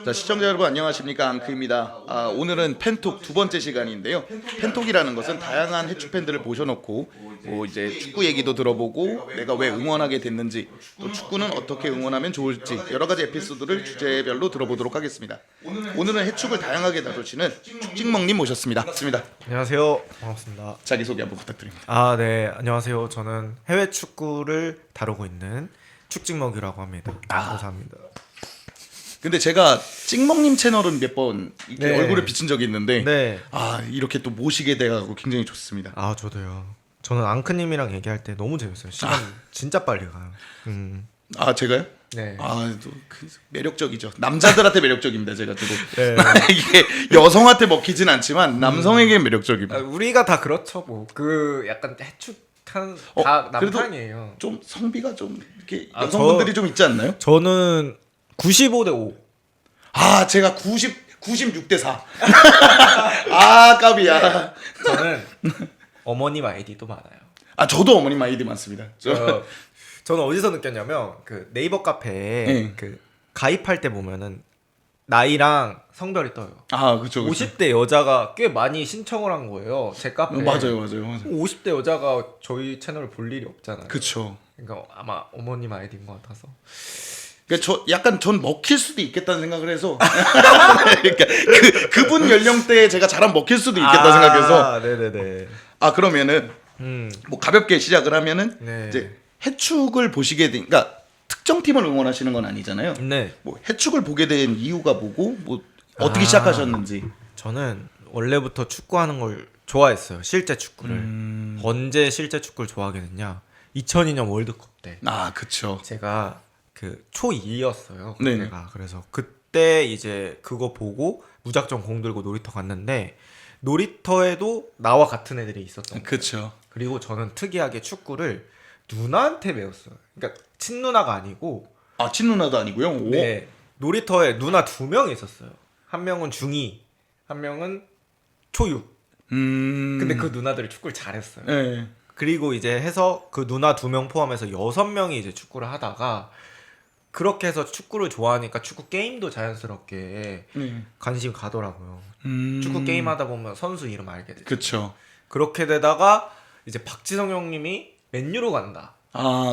자, 시청자 여러분 안녕하십니까, 앙크입니다. 오늘은 팬톡 두 번째 시간인데요. 팬톡이라는 것은 다양한 해축 팬들을 모셔놓고 이제 축구 얘기도 들어보고 내가 왜 응원하게 됐는지, 또 축구는 어떻게 응원하면 좋을지 여러 가지 에피소드를 주제별로 들어보도록 하겠습니다. 오늘은 해축을 다양하게 다루시는 축직먹님 모셨습니다. 반갑습니다. 안녕하세요. 반갑습니다. 자기소개 한번 부탁드립니다. 네. 안녕하세요. 저는 해외 축구를 다루고 있는 축직먹이라고 합니다. 감사합니다. 근데 제가 찍먹님 채널은 몇 번 네. 얼굴을 비친 적이 있는데 네. 이렇게 또 모시게 돼가지고 굉장히 좋습니다. 저도요. 저는 앙크님이랑 얘기할 때 너무 재밌어요. 시간 진짜 빨리 가요. 제가요? 네. 또 매력적이죠. 남자들한테 매력적입니다. 제가 저도 네. 이게 여성한테 먹히진 않지만 남성에게 매력적입니다. 우리가 다 그렇죠. 뭐 그 약간 해축한 다 남편이에요. 좀 성비가 좀 이렇게 아, 여성분들이 좀 있지 않나요? 저는 95대 5. 제가 96대 4. 까비야. 저는 어머님 아이디도 많아요. 저도 어머님 아이디 많습니다. 저는 어디서 느꼈냐면 그 네이버 카페에 네. 그 가입할 때 보면은 나이랑 성별이 떠요. 그쵸. 50대 여자가 꽤 많이 신청을 한 거예요. 제 카페에. 맞아요. 50대 여자가 저희 채널을 볼 일이 없잖아요. 그쵸. 그러니까 아마 어머님 아이디인 것 같아서. 그러니까 약간 전 먹힐 수도 있겠다는 생각을 해서 그러니까 그분 연령대에 제가 잘하면 먹힐 수도 있겠다 생각해서. 네네네. 그러면은 뭐 가볍게 시작을 하면은 네. 이제 해축을 보시게 된, 그러니까 특정 팀을 응원하시는 건 아니잖아요. 네. 뭐 해축을 보게 된 이유가 뭐고, 뭐 어떻게 시작하셨는지. 저는 원래부터 축구하는 걸 좋아했어요. 실제 축구를. 언제 실제 축구를 좋아하게 됐냐? 2002년 월드컵 때. 그쵸. 제가 그 초2였어요. 네. 그때가. 그래서 그때 이제 그거 보고 무작정 공 들고 놀이터 갔는데 놀이터에도 나와 같은 애들이 있었던 거예요. 그쵸. 그리고 저는 특이하게 축구를 누나한테 배웠어요. 그러니까 친누나가 아니고. 친누나도 아니고요. 네. 놀이터에 누나 2명이 있었어요. 한 명은 중2, 한 명은 초6. 근데 그 누나들이 축구를 잘했어요. 네. 그리고 이제 해서 그 누나 2명 포함해서 6명이 이제 축구를 하다가 그렇게 해서 축구를 좋아하니까 축구 게임도 자연스럽게 관심이 가더라고요. 축구 게임 하다 보면 선수 이름 알게 되죠. 그쵸. 그렇게 되다가 이제 박지성 형님이 맨유로 간다.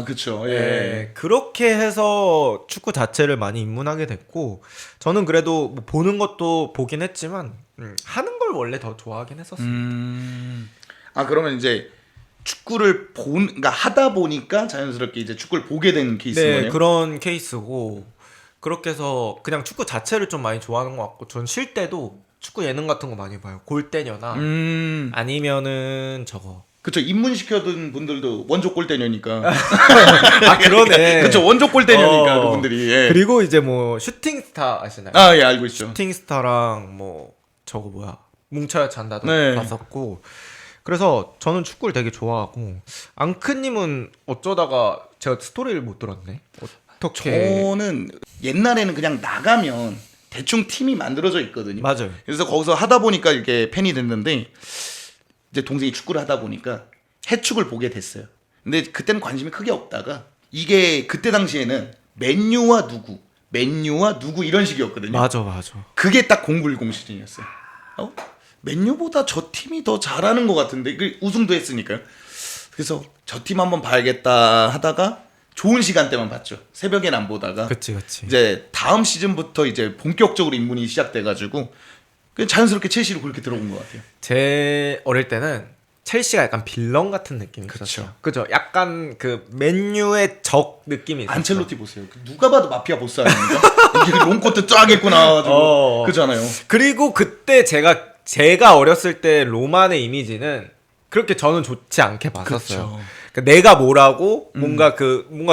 그쵸. 예. 네, 그렇게 해서 축구 자체를 많이 입문하게 됐고, 저는 그래도 뭐 보는 것도 보긴 했지만 하는 걸 원래 더 좋아하긴 했었어요. 그러면 이제 축구를 그러니까 하다 보니까 자연스럽게 이제 축구를 보게 된 케이스인 네, 거네요. 그런 케이스고, 그렇게 해서 그냥 축구 자체를 좀 많이 좋아하는 것 같고, 전 쉴 때도 축구 예능 같은 거 많이 봐요. 골대녀나 아니면은 저거. 그쵸. 입문시켜둔 분들도 원조 골대녀니까. 그러네. 그쵸. 원조 골대녀니까 그분들이. 예. 그리고 이제 뭐 슈팅스타 아시나요? 예, 알고 있죠. 슈팅스타랑 뭐 저거 뭐야 뭉쳐야 잔다도 네. 봤었고. 그래서 저는 축구를 되게 좋아하고. 앙크님은 어쩌다가 제가 스토리를 못 들었네. 어떻게? 저는 옛날에는 그냥 나가면 대충 팀이 만들어져 있거든요. 맞아요. 그래서 거기서 하다 보니까 이렇게 팬이 됐는데, 이제 동생이 축구를 하다 보니까 해축을 보게 됐어요. 근데 그때는 관심이 크게 없다가, 이게 그때 당시에는 맨유와 누구 이런 식이었거든요. 맞아. 그게 딱 공불공신이었어요. 맨유보다 저 팀이 더 잘하는 것 같은데, 우승도 했으니까요. 그래서 저 팀 한번 봐야겠다 하다가 좋은 시간대만 봤죠. 새벽엔 안 보다가. 그치. 이제 다음 시즌부터 이제 본격적으로 입문이 시작돼가지고 그냥 자연스럽게 첼시로 그렇게 들어온 것 같아요. 제 어릴 때는 첼시가 약간 빌런 같은 느낌이 있었어요. 그죠? 약간 그 맨유의 적 느낌이 있었어요. 안첼로티 보세요. 누가 봐도 마피아 보스 아닙니까? 이게 롱코트 쫙 입고 나와가지고 그잖아요. 그리고 그때 제가 어렸을 때 로만의 이미지는 그렇게 저는 좋지 않게 봤었어요. 그렇죠. 그러니까 내가 뭐라고 뭔가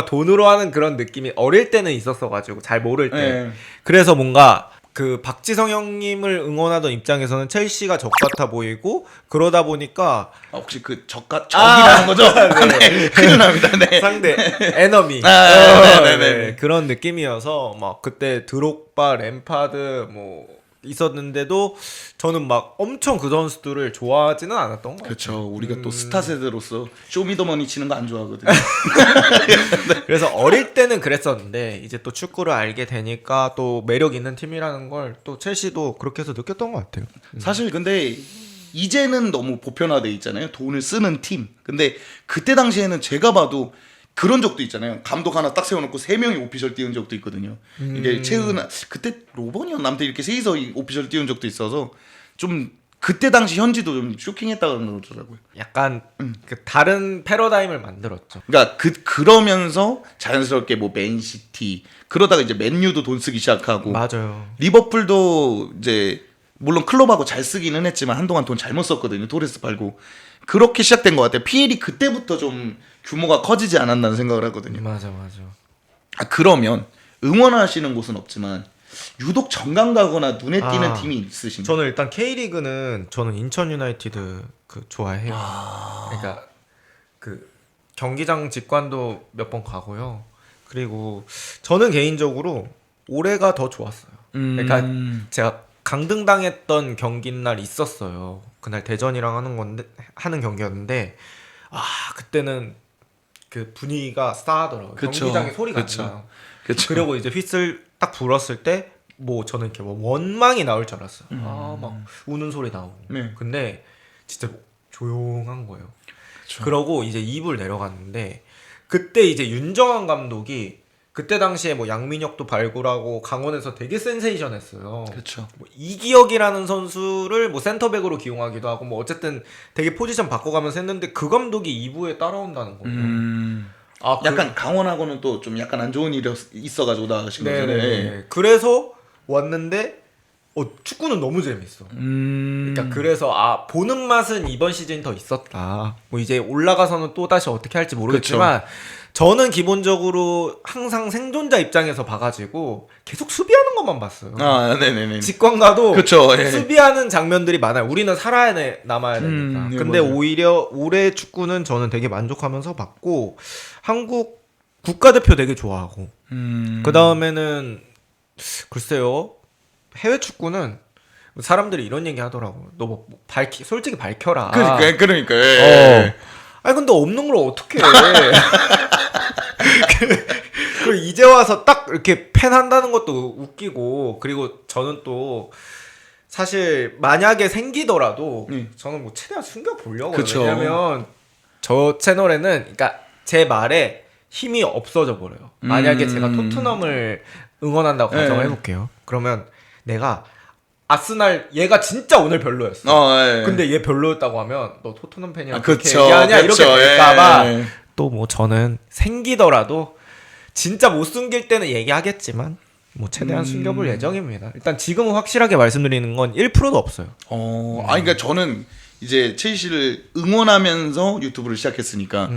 돈으로 하는 그런 느낌이 어릴 때는 있었어가지고 잘 모를 때. 네. 그래서 뭔가 그 박지성 형님을 응원하던 입장에서는 첼시가 적 같아 보이고, 그러다 보니까 혹시 그 적이라는 거죠? 네. 큰일 납니다. 네. 상대 에너미 네네. 그런 느낌이어서 막 그때 드록바, 램파드, 뭐 있었는데도 저는 막 엄청 그 선수들을 좋아하지는 않았던 것 같아요. 그렇죠. 우리가 또 스타 세대로서 쇼미더머니 치는 거 안 좋아하거든요. 그래서 어릴 때는 그랬었는데 이제 또 축구를 알게 되니까 또 매력 있는 팀이라는 걸 또 첼시도 그렇게 해서 느꼈던 것 같아요. 사실 근데 이제는 너무 보편화돼 있잖아요. 돈을 쓰는 팀. 근데 그때 당시에는 제가 봐도 그런 적도 있잖아요. 감독 하나 딱 세워놓고 3명이 오피셜 띄운 적도 있거든요. 이게 최은하 그때 로번이었나 아무튼 이렇게 셋이서 오피셜 띄운 적도 있어서 좀 그때 당시 현지도 좀 쇼킹했다고 그러더라고요. 약간 그 다른 패러다임을 만들었죠. 그러니까 그러면서 자연스럽게 뭐 맨시티 그러다가 이제 맨유도 돈 쓰기 시작하고 맞아요. 리버풀도 이제 물론 클럽하고 잘 쓰기는 했지만 한동안 돈 잘못 썼거든요. 토레스 팔고 그렇게 시작된 것 같아요. PL이 그때부터 좀 규모가 커지지 않았나는 생각을 하거든요. 맞아. 그러면 응원하시는 곳은 없지만 유독 정감 가거나 눈에 띄는 팀이 있으신가요? 저는 일단 K리그는 저는 인천 유나이티드 그 좋아해요. 그러니까 그 경기장 직관도 몇 번 가고요. 그리고 저는 개인적으로 올해가 더 좋았어요. 그러니까 제가 강등당했던 경기날 있었어요. 그날 대전이랑 하는 경기였는데 그때는 그 분위기가 싸하더라고요. 그쵸. 경기장에 소리가 그쵸. 안 나요. 그쵸. 그리고 이제 휘슬 딱 불었을 때 뭐 저는 이렇게 뭐 원망이 나올 줄 알았어요. 막 우는 소리 나오고. 네. 근데 진짜 조용한 거예요. 그쵸. 그러고 이제 2부를 내려갔는데 그때 이제 윤정환 감독이 그때 당시에 뭐 양민혁도 발굴하고 강원에서 되게 센세이션했어요. 그렇죠. 뭐 이기혁이라는 선수를 뭐 센터백으로 기용하기도 하고 뭐 어쨌든 되게 포지션 바꿔가면서 했는데 그 감독이 2부에 따라온다는 거예요. 약간 강원하고는 또 좀 약간 안 좋은 일이 있어가지고 나가신 거잖아요. 네네. 그래서 왔는데 축구는 너무 재밌어. 그러니까 그래서 보는 맛은 이번 시즌 더 있었다. 뭐 이제 올라가서는 또 다시 어떻게 할지 모르겠지만 저는 기본적으로 항상 생존자 입장에서 봐가지고 계속 수비하는 것만 봤어요. 네네네. 직관가도 그쵸, 예. 수비하는 장면들이 많아요. 우리는 남아야 되니까. 예, 근데 맞아요. 오히려 올해 축구는 저는 되게 만족하면서 봤고 한국 국가대표 되게 좋아하고 그 다음에는 글쎄요 해외 축구는 사람들이 이런 얘기 하더라고. 너 뭐 솔직히 밝혀라. 그러니까. 예. 아니 근데 없는 걸 어떻게 해? 그리고 이제 와서 딱 이렇게 팬 한다는 것도 웃기고 그리고 저는 또 사실 만약에 생기더라도 저는 뭐 최대한 숨겨 보려고. 왜냐면 저 채널에는 그러니까 제 말에 힘이 없어져 버려요. 만약에 제가 토트넘을 응원한다고 가정을 해볼게요. 그러면 내가 아스날 얘가 진짜 오늘 별로였어. 근데 얘 별로였다고 하면 너 토트넘 팬이야 그렇게 얘기하냐 이렇게 될까봐 또 뭐 저는 생기더라도 진짜 못 숨길 때는 얘기하겠지만 뭐 최대한 숨겨볼 예정입니다. 일단 지금은 확실하게 말씀드리는 건 1%도 없어요. 그러니까 저는 이제 첼시를 응원하면서 유튜브를 시작했으니까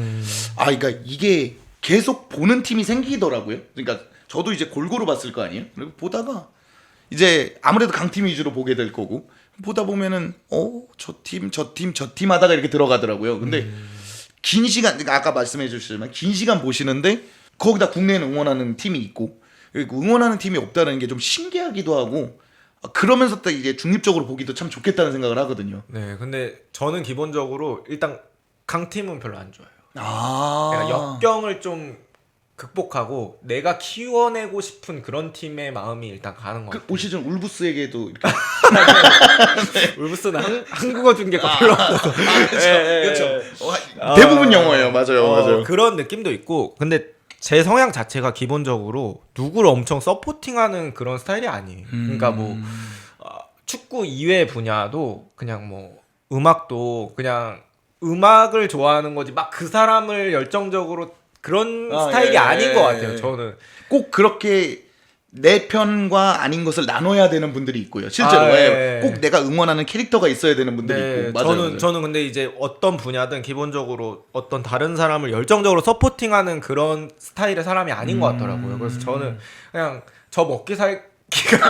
그러니까 이게 계속 보는 팀이 생기더라고요. 그러니까 저도 이제 골고루 봤을 거 아니에요. 그리고 보다가 이제 아무래도 강팀 위주로 보게 될 거고 보다 보면은 저 팀 하다가 이렇게 들어가더라고요. 근데 긴 시간 그러니까 아까 말씀해 주셨지만 긴 시간 보시는데 거기다 국내에는 응원하는 팀이 있고 그리고 응원하는 팀이 없다는 게 좀 신기하기도 하고 그러면서 또 이제 중립적으로 보기도 참 좋겠다는 생각을 하거든요. 네, 근데 저는 기본적으로 일단 강팀은 별로 안 좋아해요. 그러니까 역경을 좀 극복하고 내가 키워내고 싶은 그런 팀의 마음이 일단 가는 것 같아요. 올 시즌 울브스에게도 이렇게 울브스는 한국어 중계가 별로 없어서 그렇죠. 대부분 영어예요. 맞아요. 그런 느낌도 있고 근데 제 성향 자체가 기본적으로 누구를 엄청 서포팅하는 그런 스타일이 아니에요. 그러니까 뭐 축구 이외의 분야도 그냥 뭐 음악도 그냥 음악을 좋아하는 거지 막 그 사람을 열정적으로 그런 스타일이 아닌 것 같아요. 저는 꼭 그렇게 내 편과 아닌 것을 나눠야 되는 분들이 있고요. 실제로 꼭 내가 응원하는 캐릭터가 있어야 되는 분들이 있고. 맞아요. 저는 근데 이제 어떤 분야든 기본적으로 어떤 다른 사람을 열정적으로 서포팅하는 그런 스타일의 사람이 아닌 것 같더라고요. 그래서 저는 그냥 저 먹기 살기가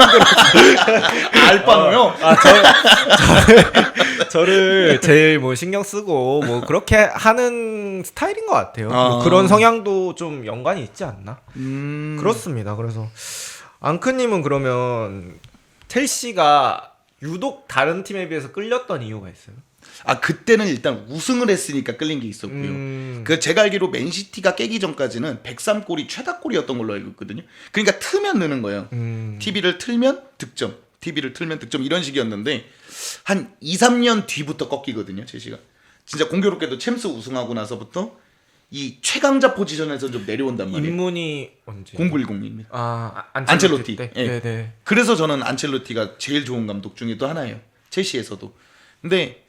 알바노요? 저를 제일 뭐 신경 쓰고 뭐 그렇게 하는 스타일인 것 같아요. 뭐 그런 성향도 좀 연관이 있지 않나? 그렇습니다. 그래서 앙크님은 그러면 첼시가 유독 다른 팀에 비해서 끌렸던 이유가 있어요? 아 그때는 일단 우승을 했으니까 끌린 게 있었고요. 그 제가 알기로 맨시티가 깨기 전까지는 103골이 최다골이었던 걸로 알고 있거든요. 그러니까 트면 느는 거예요. TV를 틀면 득점, TV를 틀면 득점 이런 식이었는데 한 2, 3년 뒤부터 꺾이거든요. 첼시가 진짜 공교롭게도 챔스 우승하고 나서부터 이 최강자 포지션에서 좀 내려온단 말이에요. 입문이 언제? 0910입니다. 아 안첼로티. 때? 예. 네네. 그래서 저는 안첼로티가 제일 좋은 감독 중에 또 하나예요. 첼시에서도. 근데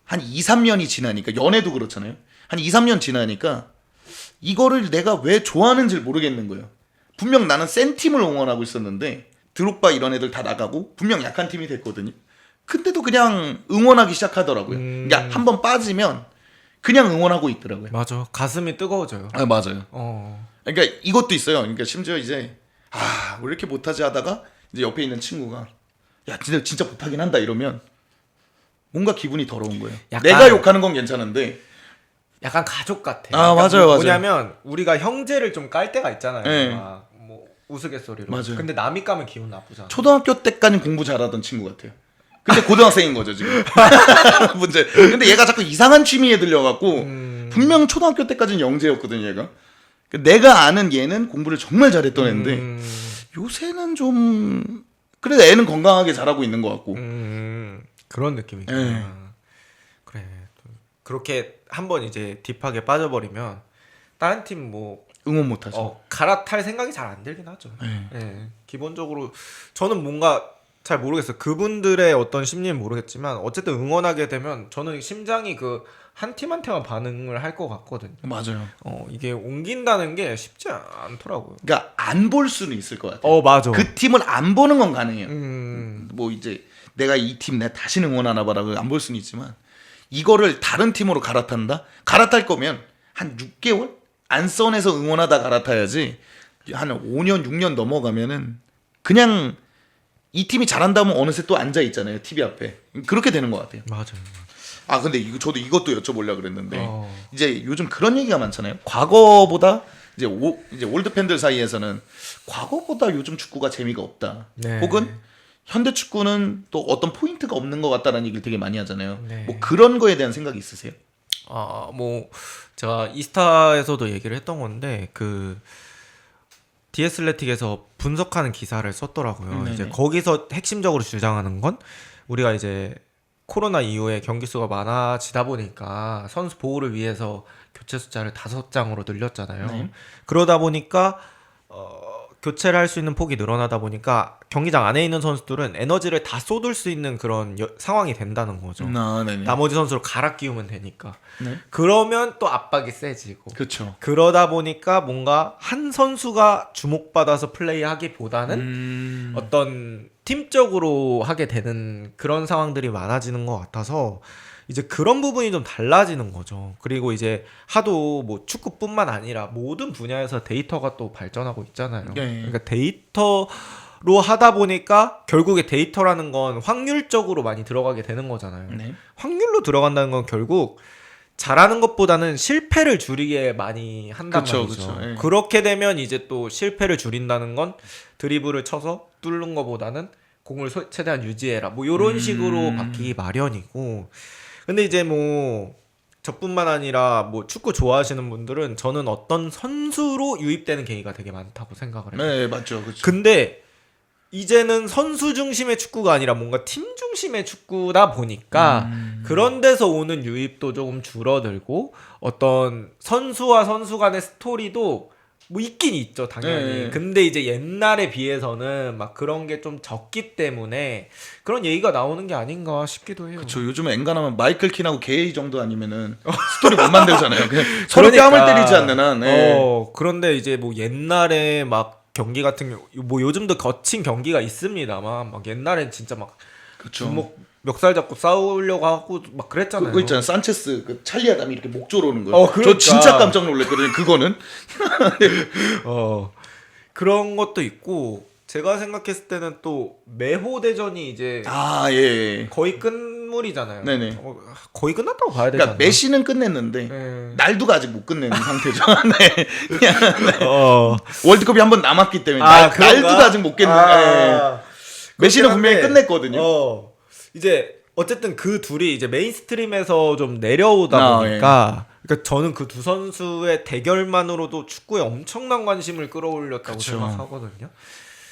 한 2, 3년이 지나니까 연애도 그렇잖아요. 한 2, 3년 지나니까 이거를 내가 왜 좋아하는지 모르겠는 거예요. 분명 나는 센 팀을 응원하고 있었는데 드록바 이런 애들 다 나가고 분명 약한 팀이 됐거든요. 근데도 그냥 응원하기 시작하더라고요. 그러니까 한번 빠지면 그냥 응원하고 있더라고요. 맞아. 가슴이 뜨거워져요. 아 맞아요. 어. 그러니까 이것도 있어요. 그러니까 심지어 이제 왜 이렇게 못하지 하다가 이제 옆에 있는 친구가 야 진짜 못하긴 한다 이러면 뭔가 기분이 더러운 거예요. 약간- 내가 욕하는 건 괜찮은데 약간 가족 같아. 아, 그러니까 맞아요, 맞아요. 뭐냐면 우리가 형제를 좀 깔 때가 있잖아요. 네. 막 뭐 우스갯소리로. 맞아요. 근데 남이 까면 기분 나쁘잖아. 초등학교 때까지 공부 잘하던 친구 같아요. 근데 고등학생인 거죠 지금. 문제. 근데 얘가 자꾸 이상한 취미에 들려갖고 분명 초등학교 때까지는 영재였거든 얘가. 내가 아는 얘는 공부를 정말 잘했던 애인데 요새는 좀 그래도 애는 건강하게 자라고 있는 것 같고. 그런 느낌이구나. 네. 그래. 그렇게 한번 이제 딥하게 빠져버리면 다른 팀 뭐 응원 못하죠. 갈아탈 생각이 잘 안 들긴 하죠. 네. 예. 기본적으로 저는 뭔가 잘 모르겠어요. 그분들의 어떤 심리는 모르겠지만 어쨌든 응원하게 되면 저는 심장이 그 한 팀한테만 반응을 할 것 같거든요. 맞아요. 이게 옮긴다는 게 쉽지 않더라고요. 그러니까 안 볼 수는 있을 것 같아요. 맞아. 그 팀을 안 보는 건 가능해요. 음. 뭐 이제 내가 이 팀 내가 다시는 응원하나 봐라고 안 볼 수는 있지만 이거를 다른 팀으로 갈아탄다? 갈아탈 거면 한 6개월 안 써내서 응원하다 갈아타야지. 한 5년 6년 넘어가면은 그냥 이 팀이 잘한다면 어느새 또 앉아 있잖아요 TV 앞에. 그렇게 되는 것 같아요. 맞아요. 아 근데 저도 이것도 여쭤보려고 그랬는데 어. 이제 요즘 그런 얘기가 많잖아요. 과거보다 이제 올드 팬들 사이에서는 과거보다 요즘 축구가 재미가 없다. 네. 혹은 현대 축구는 또 어떤 포인트가 없는 것 같다라는 얘기를 되게 많이 하잖아요. 네. 뭐 그런 거에 대한 생각이 있으세요? 뭐 제가 이스타에서도 얘기를 했던 건데 그 디애슬레틱에서 분석하는 기사를 썼더라고요. 네네. 이제 거기서 핵심적으로 주장하는 건 우리가 이제 코로나 이후에 경기 수가 많아지다 보니까 선수 보호를 위해서 교체 숫자를 5장으로 늘렸잖아요. 네. 그러다 보니까 교체를 할 수 있는 폭이 늘어나다 보니까 경기장 안에 있는 선수들은 에너지를 다 쏟을 수 있는 그런 상황이 된다는 거죠. 네네. 나머지 선수를 갈아 끼우면 되니까. 네. 그러면 또 압박이 세지고. 그렇죠. 그러다 보니까 뭔가 한 선수가 주목받아서 플레이하기보다는 어떤 팀적으로 하게 되는 그런 상황들이 많아지는 것 같아서 이제 그런 부분이 좀 달라지는 거죠. 그리고 이제 하도 뭐 축구뿐만 아니라 모든 분야에서 데이터가 또 발전하고 있잖아요. 네. 그러니까 데이터로 하다 보니까 결국에 데이터라는 건 확률적으로 많이 들어가게 되는 거잖아요. 네. 확률로 들어간다는 건 결국 잘하는 것보다는 실패를 줄이게 많이 한단 그쵸, 말이죠. 그쵸, 예. 그렇게 되면 이제 또 실패를 줄인다는 건 드리블을 쳐서 뚫는 것보다는 공을 최대한 유지해라. 뭐 이런 식으로 바뀌기 마련이고. 근데 이제 뭐 저뿐만 아니라 뭐 축구 좋아하시는 분들은 저는 어떤 선수로 유입되는 계기가 되게 많다고 생각을 해요. 네 맞죠. 그렇죠. 근데 이제는 선수 중심의 축구가 아니라 뭔가 팀 중심의 축구다 보니까 그런 데서 오는 유입도 조금 줄어들고 어떤 선수와 선수 간의 스토리도 뭐 있긴 있죠 당연히. 네. 근데 이제 옛날에 비해서는 막 그런 게 좀 적기 때문에 그런 얘기가 나오는 게 아닌가 싶기도 해요. 저 요즘에 엔간하면 마이클 킨하고 게이 정도 아니면은 스토리 못 만들잖아요. 그냥 서로 그러니까. 뺨을 때리지 않는 한. 네. 그런데 이제 뭐 옛날에 막 경기 같은 경우 뭐 요즘도 거친 경기가 있습니다만 막 옛날엔 진짜 막 그렇죠. 주먹 멱살 잡고 싸우려고 하고 막 그랬잖아요. 그거 있잖아요. 산체스 그 찰리 아담이 이렇게 목 조르는 거. 그러니까. 저 진짜 깜짝 놀랐거든요. 그거는. 그런 것도 있고 제가 생각했을 때는 또 메호 대전이 이제 예. 거의 끝물이잖아요. 네네. 거의 끝났다고 봐야 되잖아요. 그러니까 메시는 끝냈는데 네. 날두가 아직 못 끝낸 상태죠. 네. 그냥 어. 월드컵이 한 번 남았기 때문에 그런가? 날두가 아직 못 끝낸. 네. 메시는 분명히 한데, 끝냈거든요. 이제 어쨌든 그 둘이 이제 메인스트림에서 좀 내려오다 보니까 그러니까 저는 그 두 선수의 대결만으로도 축구에 엄청난 관심을 끌어올렸다고 그쵸. 생각하거든요.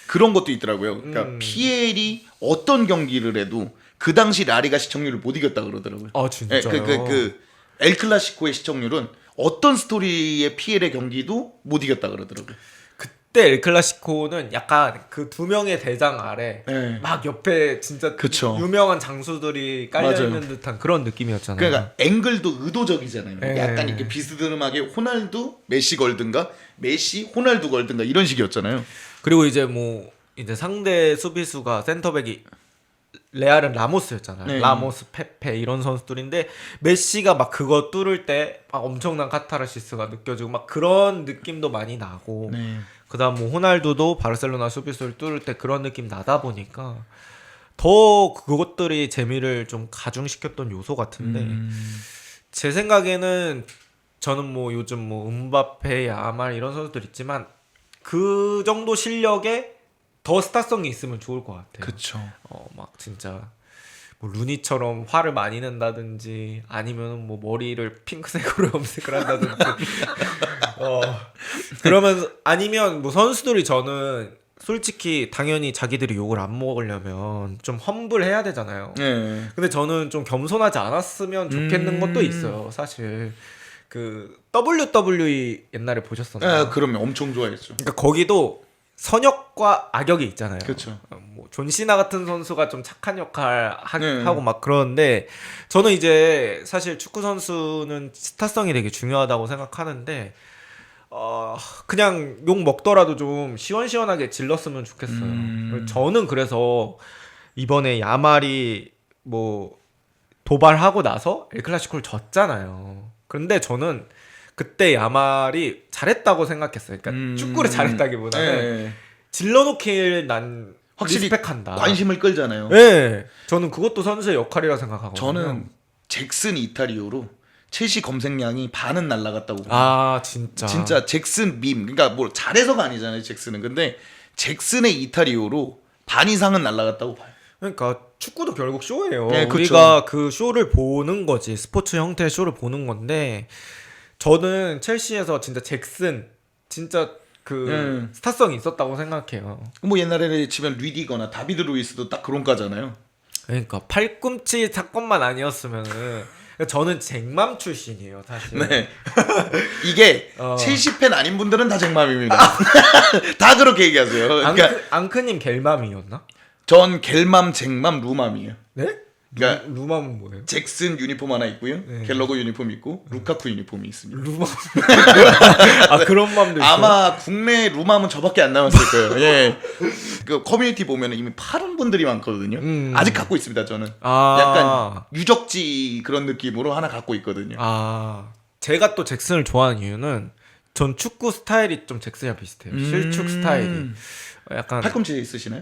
그런 것도 있더라고요. 그러니까 PL이 어떤 경기를 해도 그 당시 라리가 시청률을 못 이겼다 그러더라고요. 아 진짜요? 그 엘클라시코의 시청률은 어떤 스토리의 PL의 경기도 못 이겼다 그러더라고요. 그때 엘클라시코는 약간 그 두 명의 대장 아래 네. 막 옆에 진짜 그쵸. 유명한 장수들이 깔려 맞아요. 있는 듯한 그런 느낌이었잖아요. 그러니까 앵글도 의도적이잖아요. 네. 약간 이렇게 비스듬하게 호날두, 메시 걸든가, 메시, 호날두 걸든가 이런 식이었잖아요. 그리고 이제 뭐 이제 상대 수비수가 센터백이 레알은 라모스였잖아요. 네. 라모스, 페페 이런 선수들인데 메시가 막 그거 뚫을 때 막 엄청난 카타르시스가 느껴지고 막 그런 느낌도 많이 나고 네. 그다음 뭐 호날두도 바르셀로나 수비수를 뚫을 때 그런 느낌 나다 보니까 더 그것들이 재미를 좀 가중시켰던 요소 같은데 제 생각에는 저는 뭐 요즘 뭐 음바페, 야말 이런 선수들 있지만 그 정도 실력에 더 스타성이 있으면 좋을 것 같아요. 그쵸. 막 진짜 뭐 루니처럼 화를 많이 낸다든지 아니면 뭐 머리를 핑크색으로 염색을 한다든지 그러면 아니면 뭐 선수들이 저는 솔직히 당연히 자기들이 욕을 안 먹으려면 좀 험블해야 되잖아요. 네. 근데 저는 좀 겸손하지 않았으면 좋겠는 것도 있어요. 사실 그 WWE 옛날에 보셨었나요? 네, 그러면 엄청 좋아했죠. 그러니까 거기도 선역과 악역이 있잖아요. 그렇죠. 뭐존 시나 같은 선수가 좀 착한 역할 네. 하고 막 그러는데 저는 이제 사실 축구 선수는 스타성이 되게 중요하다고 생각하는데 그냥 욕 먹더라도 좀 시원시원하게 질렀으면 좋겠어요. 저는 그래서 이번에 야말이 뭐 도발하고 나서 엘클라시코를 졌잖아요. 그런데 저는 그때 야말이 잘했다고 생각했어요. 그러니까 축구를 잘했다기보다는 네. 질러놓기를 난 확실히 리스펙한다. 관심을 끌잖아요. 네, 저는 그것도 선수의 역할이라 생각하거든요. 저는 잭슨 이탈리오로 첼시 검색량이 반은 날라갔다고 봅니다. 아 진짜 진짜 잭슨 밈. 그러니까 뭐 잘해서가 아니잖아요, 잭슨은. 근데 잭슨의 이탈리오로 반 이상은 날라갔다고 봐요. 그러니까 축구도 결국 쇼예요. 네, 그쵸. 우리가 그 쇼를 보는 거지. 스포츠 형태의 쇼를 보는 건데 저는 첼시에서 진짜 잭슨 진짜 그 스타성이 있었다고 생각해요. 뭐 옛날에 치면 리디거나 다비드 루이스도 딱 그런 과잖아요. 그러니까 팔꿈치 사건만 아니었으면은 저는 잭맘 출신이에요, 사실. 네. 이게 첼시 팬 아닌 분들은 다 잭맘입니다. 다 그렇게 얘기하세요. 그러니까 앙크님 겔맘이었나? 전 겔맘, 잭맘, 루맘이에요. 네? 그러니까 루맘은 뭐예요? 잭슨 유니폼 하나 있고요. 네. 갤러거 유니폼 있고 루카쿠 유니폼이 있습니다. 루맘. 아 그런 맘도 있어요. 아마 국내 루맘은 저밖에 안 남았을 거예요. 예. 그 커뮤니티 보면 이미 파른 분들이 많거든요. 아직 갖고 있습니다. 저는 약간 유적지 그런 느낌으로 하나 갖고 있거든요. 제가 또 잭슨을 좋아하는 이유는 전 축구 스타일이 좀 잭슨이랑 비슷해요. 실축 스타일이. 약간 팔꿈치 있으시나요?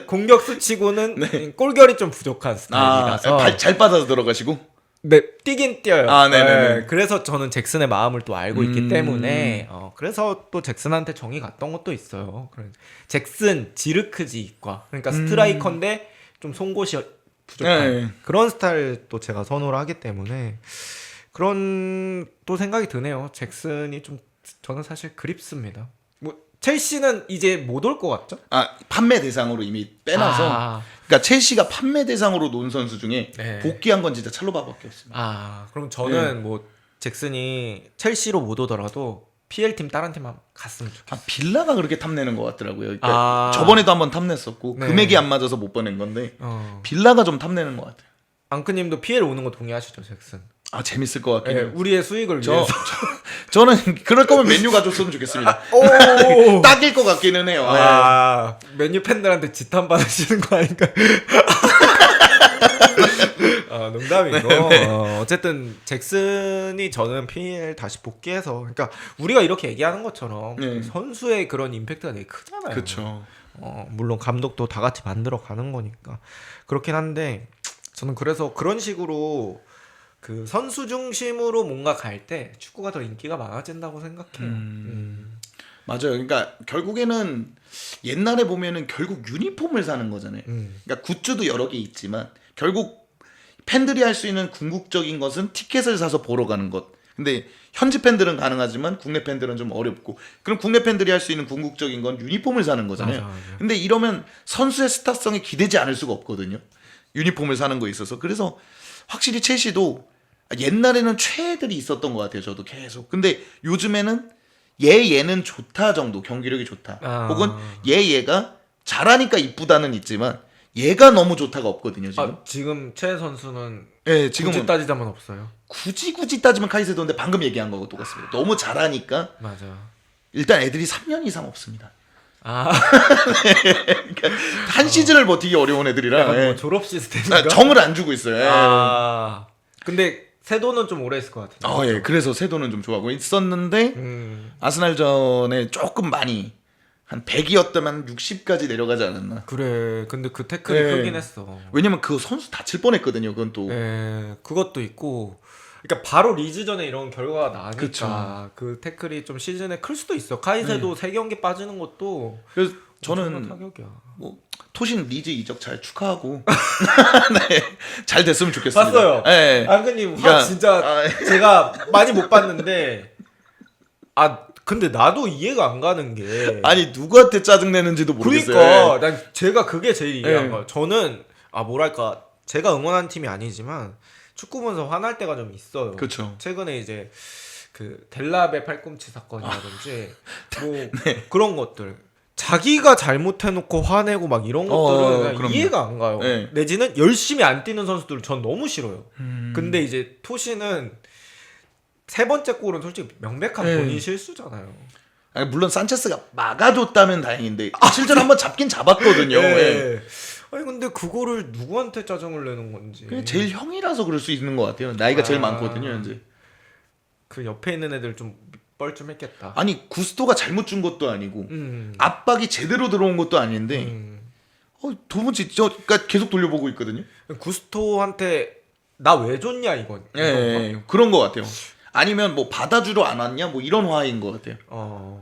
공격수 치고는 골결이 좀 부족한 스타일이라서 잘 받아서 들어가시고. 네, 뛰긴 뛰어요. 네네네. 네, 그래서 저는 잭슨의 마음을 또 알고 있기 때문에 그래서 또 잭슨한테 정이 갔던 것도 있어요. 잭슨 지르크지 이과 그러니까 스트라이커인데 좀 송곳이 부족한 그런 스타일 또 제가 선호를 하기 때문에 그런 또 생각이 드네요. 잭슨이 좀 저는 사실 그립습니다. 뭐 첼시는 이제 못 올 것 같죠? 판매 대상으로 이미 빼놔서. 그러니까 첼시가 판매 대상으로 놓은 선수 중에 복귀한 건 진짜 찰로바밖에 없습니다. 그럼 저는 뭐 잭슨이 첼시로 못 오더라도 PL 팀 다른 팀 갔으면 좋겠어요. 빌라가 그렇게 탐내는 것 같더라고요. 그러니까 저번에도 한번 탐냈었고 금액이 안 맞아서 못 보낸 건데 빌라가 좀 탐내는 것 같아요. 앙크님도 PL 오는 거 동의하시죠, 잭슨? 재밌을 것 같긴 해요. 우리의 수익을 위해서. 저는 그럴 거면 맨유 가줬으면 좋겠습니다. 딱일 것 같기는 해요. 맨유 팬들한테 지탄 받으시는 거 아닌가? 농담이고. 어쨌든 잭슨이 저는 PL 다시 복귀해서 그러니까 우리가 이렇게 얘기하는 것처럼 선수의 그런 임팩트가 되게 크잖아요. 그렇죠. 물론 감독도 다 같이 만들어 가는 거니까 그렇긴 한데 저는 그래서 그런 식으로 그 선수 중심으로 뭔가 갈 때 축구가 더 인기가 많아진다고 생각해요. 맞아요. 그러니까 결국에는 옛날에 보면은 결국 유니폼을 사는 거잖아요. 그러니까 굿즈도 여러 개 있지만 결국 팬들이 할 수 있는 궁극적인 것은 티켓을 사서 보러 가는 것. 근데 현지 팬들은 가능하지만 국내 팬들은 좀 어렵고, 그럼 국내 팬들이 할 수 있는 궁극적인 건 유니폼을 사는 거잖아요. 맞아. 근데 이러면 선수의 스타성이 기대지 않을 수가 없거든요. 유니폼을 사는 거에 있어서. 그래서 확실히 첼시도 옛날에는 최애들이 있었던 것 같아요. 저도 계속. 근데 요즘에는 얘는 좋다 정도, 경기력이 좋다. 혹은 얘가 잘하니까 이쁘다는 있지만 얘가 너무 좋다가 없거든요. 지금. 지금 최 선수는 네, 지금은 굳이 따지자면 없어요. 굳이 따지면 카이세도인데 방금 얘기한 거하고 똑같습니다. 너무 잘하니까 맞아. 일단 애들이 3년 이상 없습니다. 아, 그러니까 한 시즌을 버티기 어려운 애들이라 약간 예. 뭐 졸업 시스템인가? 정을 안 주고 있어요. 예. 아, 근데 세도는 좀 오래 있을 것 같은데. 예. 그래서 세도는 좀 좋아하고 있었는데 아스날전에 조금 많이 한 100이었다면 60까지 내려가지 않았나. 그래. 근데 그 태클이 예. 크긴 했어. 왜냐면 그 선수 다칠 뻔했거든요. 그건 또. 예, 그것도 있고. 그러니까 바로 리즈전에 이런 결과가 나니까 그쵸. 그 태클이 좀 시즌에 클 수도 있어. 카이세도 3경기 빠지는 것도 그래서 엄청난 저는 타격이야. 뭐 토신 리즈 이적 잘 축하하고 네, 잘 됐으면 좋겠습니다. 봤어요. 네. 안그님 그러니까, 진짜 제가 많이 못 봤는데 근데 나도 이해가 안 가는 게 아니 누구한테 짜증 내는지도 모르겠어요. 그러니까 난 제가 그게 제일 이해 안 네. 가요. 저는 뭐랄까 제가 응원한 팀이 아니지만 축구 보면서 화날 때가 좀 있어요. 그렇죠. 최근에 이제 그 델라베 팔꿈치 사건이라든지 뭐 그런 것들 자기가 잘못해놓고 화내고 막 이런 것들은 그냥 그럼요. 이해가 안 가요. 네. 내지는 열심히 안 뛰는 선수들 전 너무 싫어요. 근데 이제 토시는 3번째 골은 솔직히 명백한 네. 본인 실수잖아요. 아니, 물론 산체스가 막아줬다면 다행인데 실제로 한번 잡긴 잡았거든요. 예. 네. 아니 근데 그거를 누구한테 짜증을 내는 건지. 그게 제일 형이라서 그럴 수 있는 것 같아요. 나이가 제일 많거든요, 현재. 그 옆에 있는 애들 좀 뻘쭘했겠다. 아니 구스토가 잘못 준 것도 아니고 압박이 제대로 들어온 것도 아닌데 도무지 그러니까 계속 돌려보고 있거든요. 구스토한테 나 왜 줬냐 이건. 예, 그런 것 같아요. 아니면 뭐 받아주러 안 왔냐 뭐 이런 화인 것 같아요.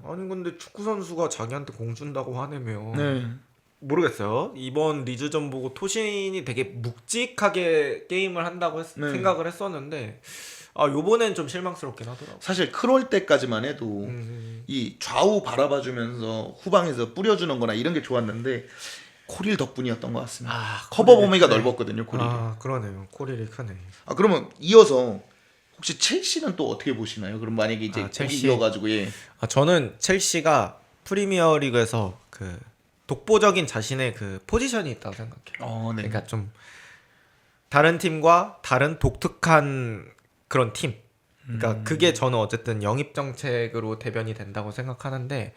아니 근데 축구 선수가 자기한테 공 준다고 화내면 네. 모르겠어요. 이번 리즈전 보고 토신이 되게 묵직하게 게임을 한다고 네. 생각을 했었는데 요번엔 좀 실망스럽긴 하더라고. 사실 크롤 때까지만 해도 이 좌우 바라봐주면서 후방에서 뿌려주는 거나 이런 게 좋았는데 코릴 덕분이었던 것 같습니다. 커버 범위가 넓었거든요, 코릴이. 그러네요. 코릴이 크네. 그러면 이어서 혹시 첼시는 또 어떻게 보시나요? 그럼 만약에 이제 첼시. 이어가지고 저는 첼시가 프리미어리그에서 그 독보적인 자신의 그 포지션이 있다고 생각해요. 네. 그러니까 좀 다른 팀과 다른 독특한 그런 팀. 그러니까 그게 저는 어쨌든 영입 정책으로 대변이 된다고 생각하는데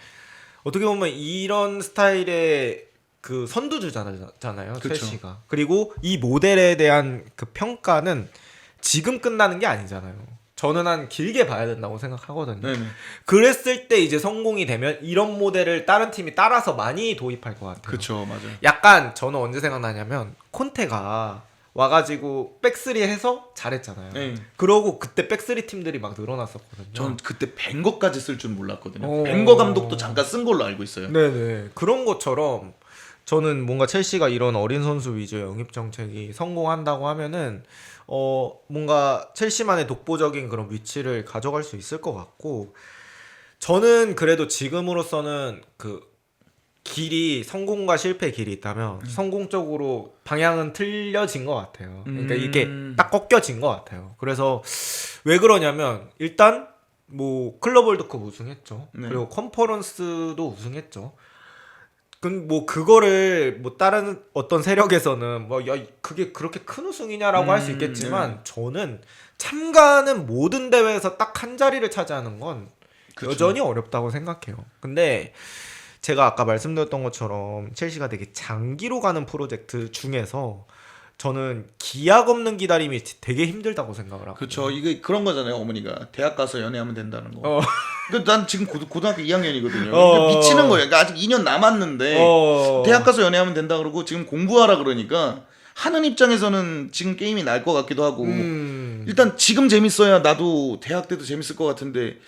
어떻게 보면 이런 스타일의 그 선두주자잖아요, 그쵸. 첼시가. 그리고 이 모델에 대한 그 평가는 지금 끝나는 게 아니잖아요. 저는 한 길게 봐야 된다고 생각하거든요. 네네. 그랬을 때 이제 성공이 되면 이런 모델을 다른 팀이 따라서 많이 도입할 것 같아요. 그렇죠, 맞아요. 약간 저는 언제 생각나냐면 콘테가 와가지고 백스리 해서 잘했잖아요. 네. 그러고 그때 백스리 팀들이 막 늘어났었거든요. 전 그때 벵거까지 쓸 줄 몰랐거든요. 오. 벵거 감독도 잠깐 쓴 걸로 알고 있어요. 네네. 그런 것처럼 저는 뭔가 첼시가 이런 어린 선수 위주의 영입 정책이 성공한다고 하면은 뭔가 첼시만의 독보적인 그런 위치를 가져갈 수 있을 것 같고, 저는 그래도 지금으로서는 그 길이 성공과 실패의 길이 있다면 성공적으로 방향은 틀려진 것 같아요. 그러니까 이게 딱 꺾여진 것 같아요. 그래서 왜 그러냐면 일단 뭐 클럽 월드컵 우승했죠. 네. 그리고 컨퍼런스도 우승했죠. 뭐 그거를 뭐 다른 어떤 세력에서는 뭐 야 그게 그렇게 큰 우승이냐라고 할 수 있겠지만 네. 저는 참가하는 모든 대회에서 딱 한 자리를 차지하는 건 그쵸. 여전히 어렵다고 생각해요. 근데 제가 아까 말씀드렸던 것처럼 첼시가 되게 장기로 가는 프로젝트 중에서 저는 기약 없는 기다림이 되게 힘들다고 생각을 하고. 그렇죠. 이게 그런 거잖아요. 어머니가 대학 가서 연애하면 된다는 거. 그러니까 난 지금 고등학교 2학년이거든요. 미치는 거예요. 그러니까 아직 2년 남았는데 대학 가서 연애하면 된다 그러고 지금 공부하라 그러니까 하는 입장에서는 지금 게임이 날 것 같기도 하고 일단 지금 재밌어야 나도 대학 때도 재밌을 것 같은데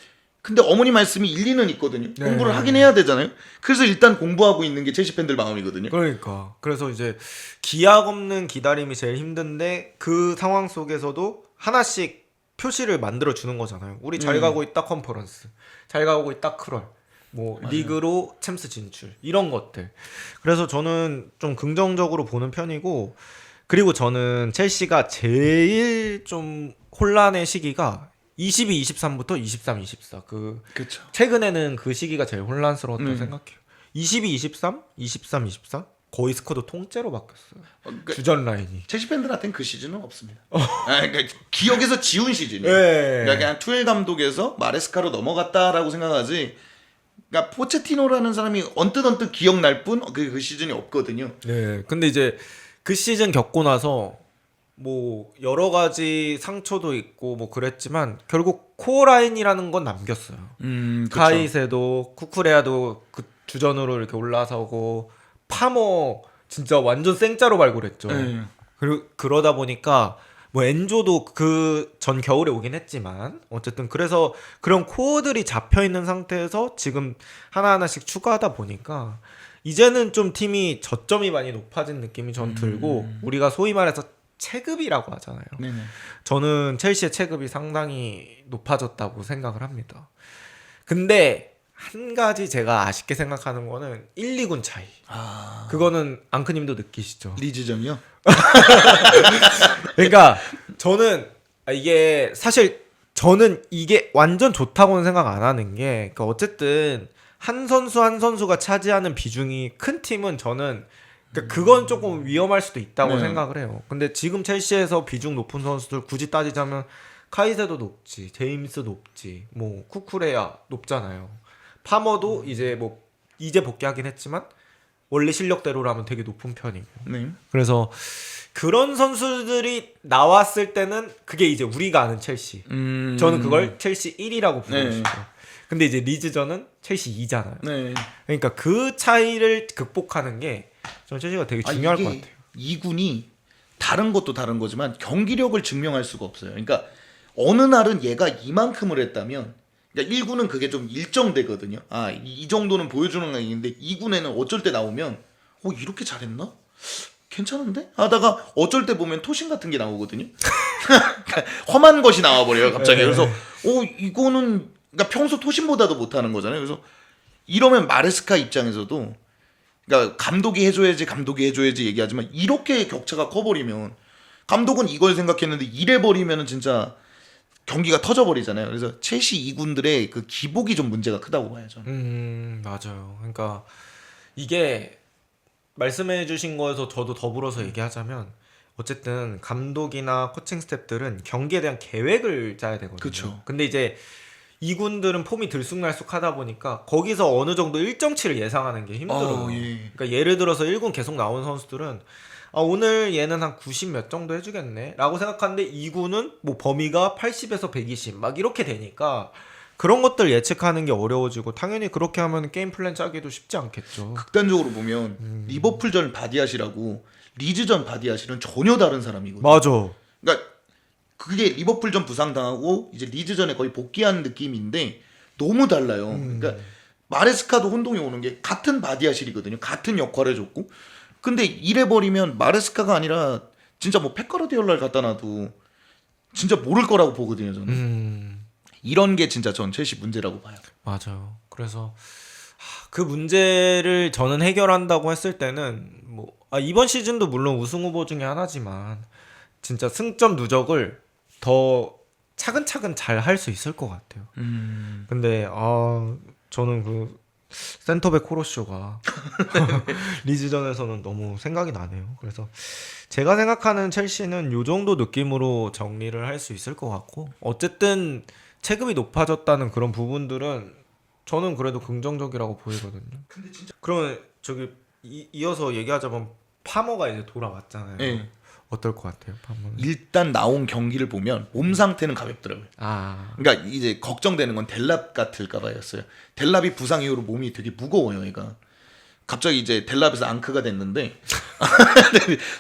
근데 어머니 말씀이 일리는 있거든요. 네. 공부를 하긴 해야 되잖아요. 그래서 일단 공부하고 있는 게 첼시 팬들 마음이거든요. 그러니까 그래서 이제 기약 없는 기다림이 제일 힘든데 그 상황 속에서도 하나씩 표시를 만들어 주는 거잖아요. 우리 잘 가고 있다 컨퍼런스, 잘 가고 있다 크럴, 뭐 맞아요. 리그로 챔스 진출 이런 것들. 그래서 저는 좀 긍정적으로 보는 편이고, 그리고 저는 첼시가 제일 좀 혼란의 시기가 22, 23부터 23, 24. 그렇죠. 최근에는 그 시기가 제일 혼란스러웠다고 생각해요. 22, 23, 23, 24 거의 스쿼드 통째로 바뀌었어요. 그러니까 주전 라인이. 첼시 팬들한테는 그 시즌은 없습니다. 그러니까 기억에서 지운 시즌이에요. 네. 그러니까 그냥 투엘 감독에서 마레스카로 넘어갔다라고 생각하지. 그러니까 포체티노라는 사람이 언뜻 기억날 뿐 그 시즌이 없거든요. 네. 근데 이제 그 시즌 겪고 나서 뭐 여러 가지 상처도 있고 뭐 그랬지만 결국 코어 라인이라는 건 남겼어요. 카이세도 쿠쿠레아도 그 주전으로 이렇게 올라서고 파머 진짜 완전 생짜로 발굴했죠. 네. 그리고 그러다 보니까 뭐 엔조도 그 전 겨울에 오긴 했지만 어쨌든 그래서 그런 코어들이 잡혀 있는 상태에서 지금 하나하나씩 추가하다 보니까 이제는 좀 팀이 저점이 많이 높아진 느낌이 전 들고, 우리가 소위 말해서 체급이라고 하잖아요. 네네. 저는 첼시의 체급이 상당히 높아졌다고 생각을 합니다. 근데 한 가지 제가 아쉽게 생각하는 거는 1, 2군 차이. 그거는 앙크님도 느끼시죠? 리즈전이요? 그러니까 저는 이게 사실 저는 이게 완전 좋다고는 생각 안 하는 게, 그러니까 어쨌든 한 선수 한 선수가 차지하는 비중이 큰 팀은 저는 그러니까 그건 조금 위험할 수도 있다고 네. 생각을 해요. 근데 지금 첼시에서 비중 높은 선수들 굳이 따지자면 카이세도 높지, 제임스 높지, 뭐 쿠쿠레야 높잖아요. 파머도 이제 복귀하긴 했지만 원래 실력대로라면 되게 높은 편이고. 네. 그래서 그런 선수들이 나왔을 때는 그게 이제 우리가 아는 첼시. 저는 그걸 첼시 1이라고 부르고 네. 싶어요. 근데 이제 리즈전은 첼시 2잖아요. 네. 그러니까 그 차이를 극복하는 게 저는 첼시가 되게 중요할 것 같아요. 이 군이 다른 것도 다른 거지만 경기력을 증명할 수가 없어요. 그러니까 어느 날은 얘가 이만큼을 했다면, 그러니까 1군은 그게 좀 일정되거든요. 이 정도는 보여주는 게 있는데 2군에는 어쩔 때 나오면 이렇게 잘했나? 괜찮은데? 하다가 어쩔 때 보면 토신 같은 게 나오거든요. 그러니까 험한 것이 나와버려요 갑자기. 그래서 이거는 그러니까 평소 토신보다도 못하는 거잖아요. 그래서 이러면 마레스카 입장에서도, 그러니까 감독이 해줘야지 얘기하지만 이렇게 격차가 커버리면 감독은 이걸 생각했는데 이래버리면 진짜 경기가 터져버리잖아요. 그래서 첼시 2군들의 그 기복이 좀 문제가 크다고 봐요 저는. 맞아요. 그러니까 이게 말씀해주신 거에서 저도 더불어서 얘기하자면 어쨌든 감독이나 코칭 스태프들은 경기에 대한 계획을 짜야 되거든요. 그쵸. 근데 이제 이군들은 폼이 들쑥날쑥하다 보니까 거기서 어느 정도 일정치를 예상하는 게 힘들어요. 예. 그러니까 예를 들어서 1군 계속 나온 선수들은 오늘 얘는 한 90 몇 정도 해주겠네 라고 생각하는데 2군은 뭐 범위가 80에서 120 막 이렇게 되니까 그런 것들 예측하는 게 어려워지고, 당연히 그렇게 하면 게임 플랜 짜기도 쉽지 않겠죠. 극단적으로 보면 리버풀전 바디아시라고 리즈전 바디아시는 전혀 다른 사람이거든요. 맞아. 그러니까 그게 리버풀전 부상당하고 이제 리즈전에 거의 복귀한 느낌인데 너무 달라요. 그러니까 마레스카도 혼동이 오는 게 같은 바디아실이거든요. 같은 역할을 줬고. 근데 이래버리면 마레스카가 아니라 진짜 뭐 페카르디올라를 갖다 놔도 진짜 모를 거라고 보거든요 저는. 이런 게 진짜 전 첼시 문제라고 봐요. 맞아요. 그래서 그 문제를 저는 해결한다고 했을 때는 뭐 이번 시즌도 물론 우승 후보 중에 하나지만 진짜 승점 누적을 더 차근차근 잘 할 수 있을 것 같아요. 근데 저는 그 센터백 코로쇼가 리즈전에서는 너무 생각이 나네요. 그래서 제가 생각하는 첼시는 요 정도 느낌으로 정리를 할 수 있을 것 같고, 어쨌든 체급이 높아졌다는 그런 부분들은 저는 그래도 긍정적이라고 보이거든요. 근데 진짜 그러면 저기 이어서 얘기하자면 파머가 이제 돌아왔잖아요. 네. 어떨 것 같아요, 파머는? 일단 나온 경기를 보면 몸 상태는 가볍더라고요. 그러니까 이제 걱정되는 건 델랍 같을까 봐였어요. 델랍이 부상 이후로 몸이 되게 무거워요, 얘가. 갑자기 이제 델랍에서 앙크가 됐는데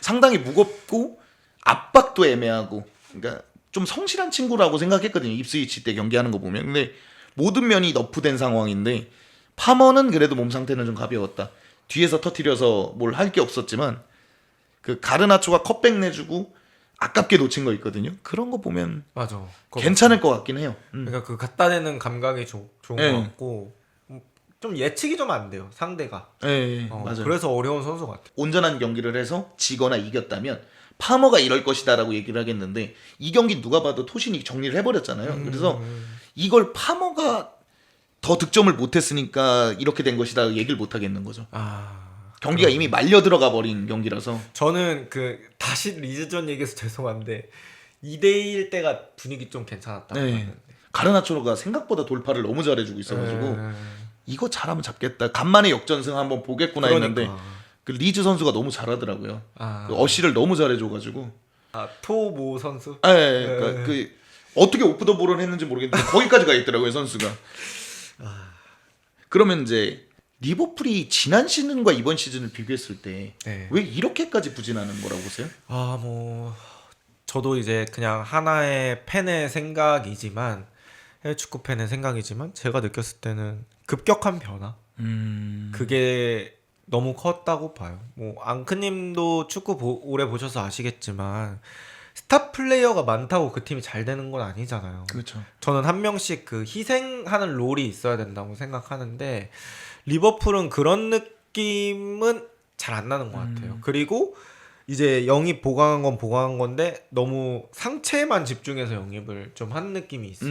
상당히 무겁고 압박도 애매하고, 그러니까 좀 성실한 친구라고 생각했거든요. 입스위치 때 경기하는 거 보면. 근데 모든 면이 너프된 상황인데 파머는 그래도 몸 상태는 좀 가벼웠다. 뒤에서 터뜨려서 뭘 할 게 없었지만 그 가르나초가 컵백 내주고 아깝게 놓친 거 있거든요. 그런 거 보면 맞아. 괜찮을 것 같긴 해요. 그러니까 그 갖다 대는 감각이 좋은 네. 것 같고 좀 예측이 좀 안 돼요 상대가. 네, 맞아요. 그래서 어려운 선수 같아. 온전한 경기를 해서 지거나 이겼다면 파머가 이럴 것이다라고 얘기를 하겠는데 이 경기 누가 봐도 토신이 정리를 해버렸잖아요. 그래서 이걸 파머가 더 득점을 못했으니까 이렇게 된 것이다 얘기를 못 하겠는 거죠. 경기가 이미 말려 들어가 버린 경기라서. 저는 그 다시 리즈전 얘기해서 죄송한데 2대1 때가 분위기 좀 괜찮았다. 네. 가르나초가 생각보다 돌파를 너무 잘해주고 있어가지고 이거 잘하면 잡겠다. 간만에 역전승 한번 보겠구나 했는데 그 리즈 선수가 너무 잘하더라고요. 그 어시를 너무 잘해줘가지고. 토모 선수? 네. 그러니까 그 어떻게 오프 더 볼을 했는지 모르겠는데 거기까지 가 있더라고요 선수가. 그러면 이제 리버풀이 지난 시즌과 이번 시즌을 비교했을 때 왜 이렇게까지 부진하는 거라고 보세요? 뭐 저도 이제 그냥 하나의 팬의 생각이지만 해외 축구 팬의 생각이지만 제가 느꼈을 때는 급격한 변화. 그게 너무 컸다고 봐요. 뭐 앙크님도 축구 오래 보셔서 아시겠지만 스타 플레이어가 많다고 그 팀이 잘 되는 건 아니잖아요. 그렇죠. 저는 한 명씩 그 희생하는 롤이 있어야 된다고 생각하는데 리버풀은 그런 느낌은 잘 안 나는 것 같아요. 그리고 이제 영입 보강한 건 보강한 건데 너무 상체에만 집중해서 영입을 좀 한 느낌이 있어요.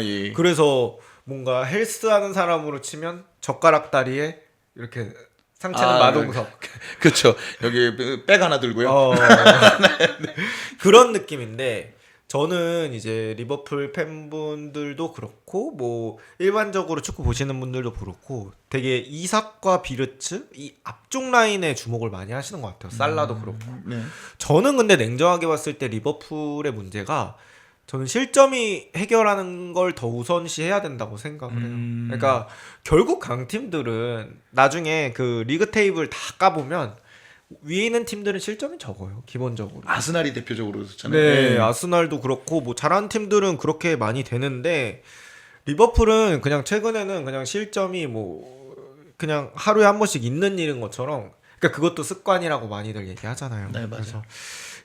예. 그래서 뭔가 헬스하는 사람으로 치면 젓가락 다리에 이렇게 상체는 마동석. 그렇죠. 여기 백 하나 들고요. 그런 느낌인데 저는 이제 리버풀 팬분들도 그렇고 뭐 일반적으로 축구 보시는 분들도 그렇고 되게 이삭과 비르츠 이 앞쪽 라인에 주목을 많이 하시는 것 같아요. 살라도 그렇고. 네. 저는 근데 냉정하게 봤을 때 리버풀의 문제가 저는 실점이 해결하는 걸 더 우선시해야 된다고 생각을 해요. 그러니까 결국 강팀들은 나중에 그 리그 테이블 다 까보면 위에 있는 팀들은 실점이 적어요. 기본적으로. 아스날이 대표적으로 그렇잖아요. 네, 아스날도 그렇고 뭐 잘하는 팀들은 그렇게 많이 되는데 리버풀은 그냥 최근에는 그냥 실점이 뭐 그냥 하루에 한 번씩 있는 일인 것처럼 그러니까 그것도 습관이라고 많이들 얘기하잖아요. 네, 맞아요. 그래서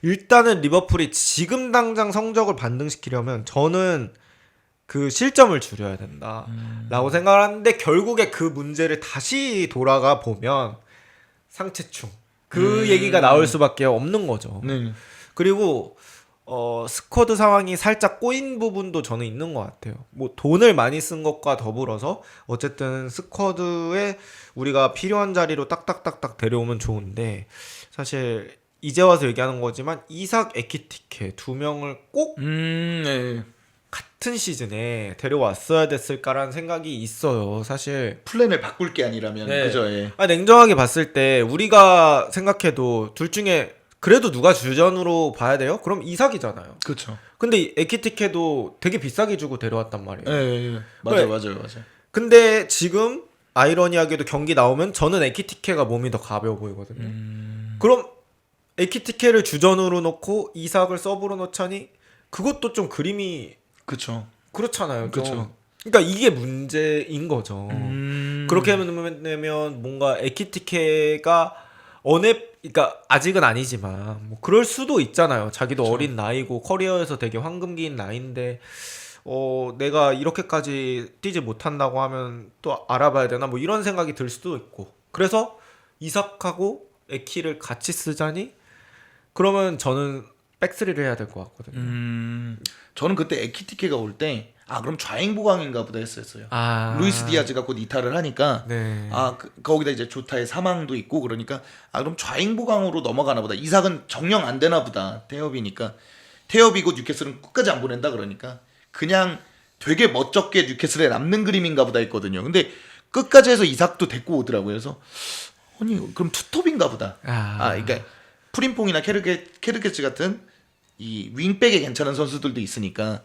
일단은 리버풀이 지금 당장 성적을 반등시키려면 저는 그 실점을 줄여야 된다라고 생각을 하는데 결국에 그 문제를 다시 돌아가 보면 상체충 그 얘기가 나올 수밖에 없는 거죠. 네. 그리고 스쿼드 상황이 살짝 꼬인 부분도 저는 있는 것 같아요. 뭐 돈을 많이 쓴 것과 더불어서 어쨌든 스쿼드에 우리가 필요한 자리로 딱딱딱딱 데려오면 좋은데 사실 이제 와서 얘기하는 거지만 이삭 에키티케 두 명을 꼭 네. 같은 시즌에 데려왔어야 됐을까라는 생각이 있어요. 사실 플랜을 바꿀 게 아니라면 그죠. 예. 냉정하게 봤을 때 우리가 생각해도 둘 중에 그래도 누가 주전으로 봐야 돼요? 그럼 이삭이잖아요. 그렇죠. 근데 에키티케도 되게 비싸게 주고 데려왔단 말이에요. 예. 맞아요. 근데 지금 아이러니하게도 경기 나오면 저는 에키티케가 몸이 더 가벼워 보이거든요. 그럼 에키티케를 주전으로 놓고 이삭을 서브로 놓자니 그것도 좀 그림이 그렇죠. 그렇잖아요. 그렇죠. 그러니까 이게 문제인 거죠. 그렇게 되면 뭔가 에키티케가 그러니까 아직은 아니지만 뭐 그럴 수도 있잖아요. 자기도 그쵸. 어린 나이고 커리어에서 되게 황금기인 나이인데 내가 이렇게까지 뛰지 못한다고 하면 또 알아봐야 되나 뭐 이런 생각이 들 수도 있고 그래서 이삭하고 에키를 같이 쓰자니 그러면 저는 백스리를 해야 될 것 같거든요. 저는 그때 에키티케가 올 때 그럼 좌행보강인가 보다 했었어요. 루이스 디아즈가 곧 이탈을 하니까 네. 거기다 이제 조타의 사망도 있고 그러니까 그럼 좌행보강으로 넘어가나 보다. 이삭은 정령 안 되나 보다. 태업이니까. 태업이고 뉴캐슬은 끝까지 안 보낸다 그러니까 그냥 되게 멋쩍게 뉴캐슬에 남는 그림인가 보다 했거든요. 근데 끝까지 해서 이삭도 데리고 오더라고요. 그래서 아니 그럼 투톱인가 보다. 그러니까 프림퐁이나 케르케츠 같은 이 윙백에 괜찮은 선수들도 있으니까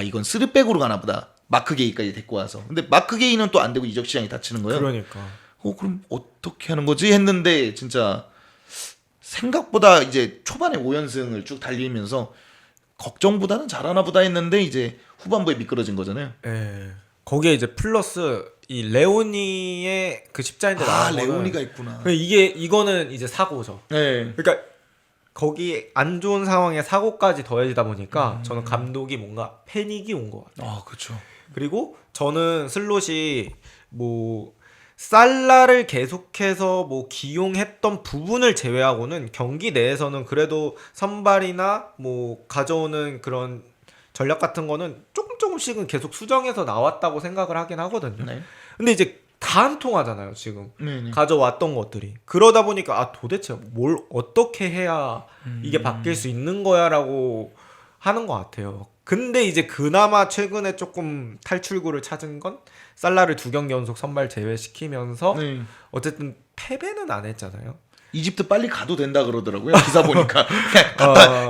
이건 쓰리백으로 가나 보다. 마크 게이까지 데리고 와서. 근데 마크 게이는 또 안 되고 이적 시장이 닫히는 거예요. 그러니까. 그럼 어떻게 하는 거지 했는데 진짜 생각보다 이제 초반에 5연승을 쭉 달리면서 걱정보다는 잘하나 보다 했는데 이제 후반부에 미끄러진 거잖아요. 예. 거기에 이제 플러스 이 레오니의 그 십자인대 나온 거는 레오니가 있구나. 이거는 이제 사고죠. 네. 그러니까 거기 안 좋은 상황에 사고까지 더해지다 보니까 저는 감독이 뭔가 패닉이 온 것 같아요. 아, 그렇죠. 그리고 저는 슬롯이 뭐 살라를 계속해서 뭐 기용했던 부분을 제외하고는 경기 내에서는 그래도 선발이나 뭐 가져오는 그런 전략 같은 거는 조금씩은 계속 수정해서 나왔다고 생각을 하긴 하거든요. 네. 근데 이제 다 안 통하잖아요, 지금. 네. 가져왔던 것들이. 그러다 보니까 도대체 뭘 어떻게 해야 이게 바뀔 수 있는 거야라고 하는 것 같아요. 근데 이제 그나마 최근에 조금 탈출구를 찾은 건 살라를 2경기 연속 선발 제외시키면서 네. 어쨌든 패배는 안 했잖아요. 이집트 빨리 가도 된다 그러더라고요. 기사 보니까.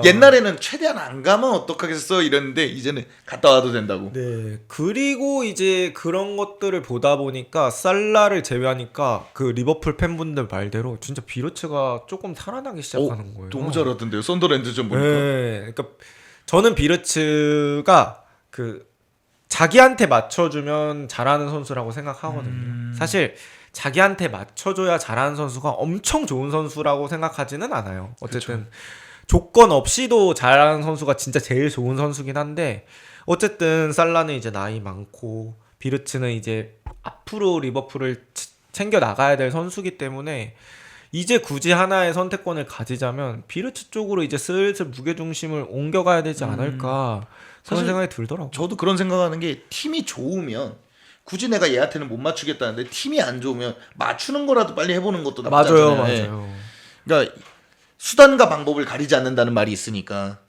옛날에는 최대한 안 가면 어떡하겠어 이랬는데 이제는 갔다 와도 된다고. 네. 그리고 이제 그런 것들을 보다 보니까 살라를 제외하니까 그 리버풀 팬분들 말대로 진짜 비르츠가 조금 살아나기 시작하는 거예요. 너무 잘하던데요. 썬더랜드전 보니까. 네. 그러니까 저는 비르츠가 그 자기한테 맞춰주면 잘하는 선수라고 생각하거든요. 사실 자기한테 맞춰줘야 잘하는 선수가 엄청 좋은 선수라고 생각하지는 않아요. 어쨌든 조건 없이도 잘하는 선수가 진짜 제일 좋은 선수긴 한데 어쨌든 살라는 이제 나이 많고 비르츠는 이제 앞으로 리버풀을 챙겨 나가야 될 선수기 때문에 이제 굳이 하나의 선택권을 가지자면 비르츠 쪽으로 이제 슬슬 무게중심을 옮겨가야 되지 않을까 그런 생각이 들더라고요. 저도 그런 생각하는 게 팀이 좋으면 굳이 내가 얘한테는 못 맞추겠다는데 팀이 안 좋으면 맞추는 거라도 빨리 해보는 것도 나쁘지 맞아요, 않잖아요. 예. 맞아요. 그러니까 수단과 방법을 가리지 않는다는 말이 있으니까.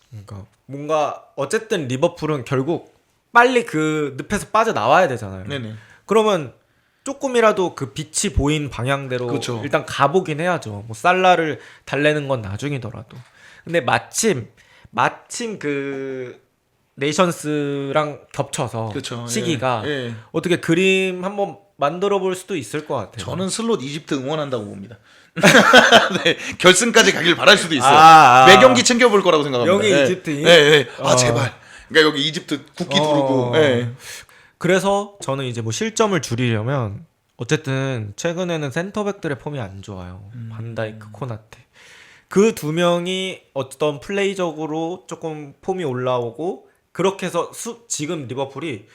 그러니까 뭔가 어쨌든 리버풀은 결국 빨리 그 늪에서 빠져 나와야 되잖아요. 네네. 그러면 조금이라도 그 빛이 보인 방향대로 그렇죠. 일단 가보긴 해야죠. 뭐 살라를 달래는 건 나중이더라도. 근데 마침 그 네이션스랑 겹쳐서 그렇죠. 시기가 예. 어떻게 그림 한번 만들어 볼 수도 있을 것 같아요. 저는 슬롯 이집트 응원한다고 봅니다. 네, 결승까지 가길 바랄 수도 있어요. 매 경기 챙겨볼 거라고 생각합니다. 여기 네. 이집트인? 네. 제발. 그러니까 여기 이집트 국기 두르고. 네. 그래서 저는 이제 뭐 실점을 줄이려면 어쨌든 최근에는 센터백들의 폼이 안 좋아요. 반다이크, 코나테. 그 두 명이 어떤 플레이적으로 조금 폼이 올라오고 그렇게 해서 지금 리버풀이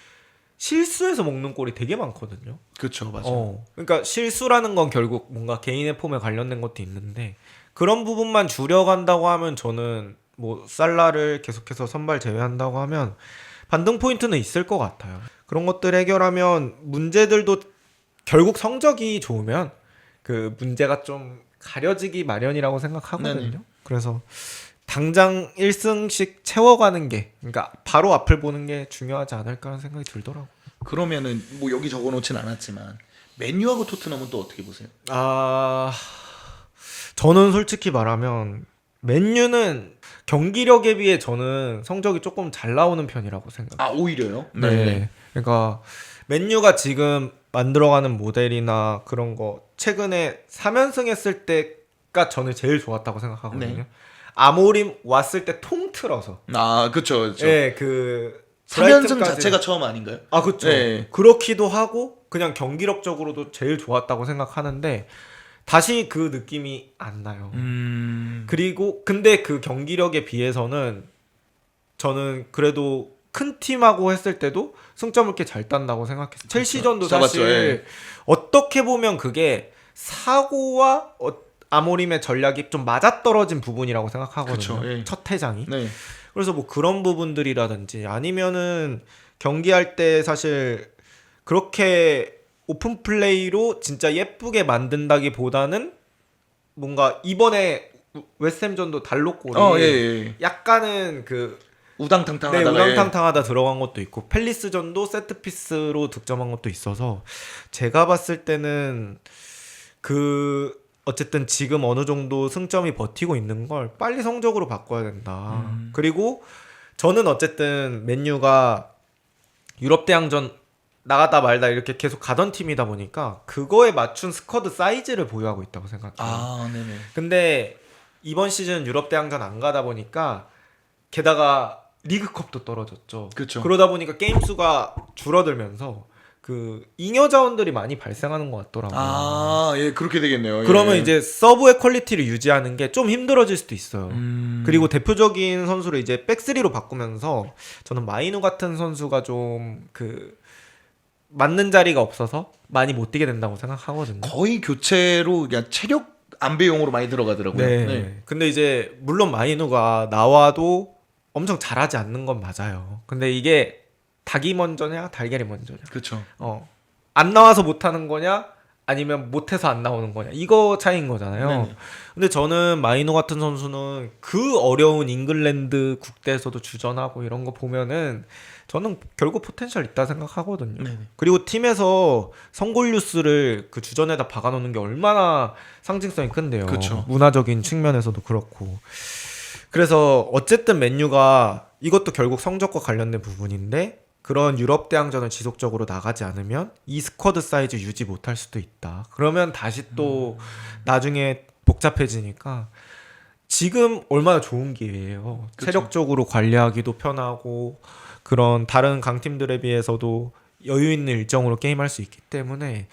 실수해서 먹는 골이 되게 많거든요. 그렇죠, 맞아요. 그러니까 실수라는 건 결국 뭔가 개인의 폼에 관련된 것도 있는데 그런 부분만 줄여간다고 하면 저는 뭐 살라를 계속해서 선발 제외한다고 하면 반등 포인트는 있을 것 같아요. 그런 것들 해결하면 문제들도 결국 성적이 좋으면 그 문제가 좀 가려지기 마련이라고 생각하거든요. 네네. 그래서 당장 1승씩 채워가는 게 그러니까 바로 앞을 보는 게 중요하지 않을까 하는 생각이 들더라고요. 그러면은 뭐 여기 적어놓진 않았지만 맨유하고 토트넘은 또 어떻게 보세요? 저는 솔직히 말하면 맨유는 경기력에 비해 저는 성적이 조금 잘 나오는 편이라고 생각해요. 오히려요? 네. 그러니까 맨유가 지금 만들어가는 모델이나 그런 거 최근에 3연승 했을 때가 저는 제일 좋았다고 생각하거든요. 네. 아모림 왔을 때 통틀어서. 그렇죠. 네, 그 3연승 자체가 처음 아닌가요? 그렇죠. 네. 그렇기도 하고 그냥 경기력적으로도 제일 좋았다고 생각하는데 다시 그 느낌이 안 나요. 그리고 근데 그 경기력에 비해서는 저는 그래도 큰 팀하고 했을 때도 승점을 이렇게 잘 딴다고 생각했어요. 첼시전도 사실 예. 어떻게 보면 그게 사고와 아모림의 전략이 좀 맞아떨어진 부분이라고 생각하거든요. 그쵸, 예. 첫 회장이. 네. 그래서 뭐 그런 부분들이라든지 아니면은 경기할 때 사실 그렇게 오픈 플레이로 진짜 예쁘게 만든다기보다는 뭔가 이번에 웨스트햄전도 달로골이 예. 약간은 그 우당탕탕하다가 우당탕탕하다 들어간 것도 있고 펠리스전도 세트피스로 득점한 것도 있어서 제가 봤을 때는 그 어쨌든 지금 어느 정도 승점이 버티고 있는 걸 빨리 성적으로 바꿔야 된다. 그리고 저는 어쨌든 맨유가 유럽 대항전 나가다 말다 이렇게 계속 가던 팀이다 보니까 그거에 맞춘 스쿼드 사이즈를 보유하고 있다고 생각해요. 네네. 근데 이번 시즌 유럽 대항전 안 가다 보니까 게다가 리그컵도 떨어졌죠. 그쵸. 그러다 보니까 게임 수가 줄어들면서 그 잉여 자원들이 많이 발생하는 것 같더라고요. 아, 예, 그렇게 되겠네요. 그러면 예. 이제 서브의 퀄리티를 유지하는 게 좀 힘들어질 수도 있어요. 그리고 음. 대표적인 선수를 이제 백스리로 바꾸면서 저는 마이누 같은 선수가 좀 그 맞는 자리가 없어서 많이 못 뛰게 된다고 생각하거든요. 거의 교체로 그냥 체력 안배용으로 많이 들어가더라고요. 네. 근데 이제 물론 마이누가 나와도 엄청 잘하지 않는 건 맞아요. 근데 이게 닭이 먼저냐 달걀이 먼저냐. 그렇죠. 안 나와서 못하는 거냐 아니면 못해서 안 나오는 거냐 이거 차이인 거잖아요. 네네. 근데 저는 마이노 같은 선수는 그 어려운 잉글랜드 국대에서도 주전하고 이런 거 보면은 저는 결국 포텐셜 있다 생각하거든요. 네네. 그리고 팀에서 성골뉴스를 그 주전에다 박아놓는 게 얼마나 상징성이 큰데요. 그쵸. 문화적인 측면에서도 그렇고. 그래서 어쨌든 맨유가 이것도 결국 성적과 관련된 부분인데 그런 유럽 대항전을 지속적으로 나가지 않으면 이 스쿼드 사이즈 유지 못할 수도 있다. 그러면 다시 또 나중에 복잡해지니까 지금 얼마나 좋은 기회예요. 그쵸. 체력적으로 관리하기도 편하고 그런 다른 강팀들에 비해서도 여유 있는 일정으로 게임할 수 있기 때문에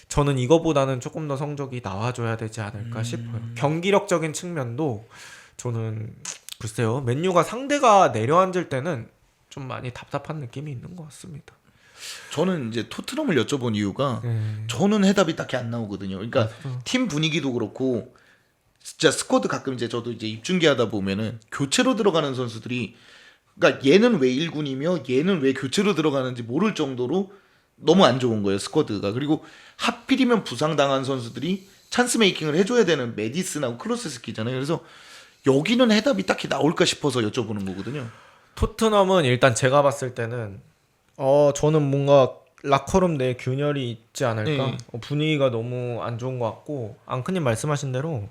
저는 이거보다는 조금 더 성적이 나와줘야 되지 않을까 싶어요. 경기력적인 측면도 저는 글쎄요. 맨유가 상대가 내려앉을 때는 좀 많이 답답한 느낌이 있는 것 같습니다. 저는 이제 토트넘을 여쭤본 이유가 네. 저는 해답이 딱히 안 나오거든요. 그러니까 맞아요. 팀 분위기도 그렇고 진짜 스쿼드 가끔 이제 저도 이제 입중계 하다 보면은 교체로 들어가는 선수들이 그러니까 얘는 왜 1군이며 얘는 왜 교체로 들어가는지 모를 정도로 너무 안 좋은 거예요, 스쿼드가. 그리고 하필이면 부상당한 선수들이 찬스 메이킹을 해줘야 되는 메디슨하고 클로세스키잖아요. 그래서 여기는 해답이 딱히 나올까 싶어서 여쭤보는 거거든요. 토트넘은 일단 제가 봤을 때는 저는 뭔가 라커룸 내에 균열이 있지 않을까? 네. 분위기가 너무 안 좋은 것 같고 앙크님 말씀하신 대로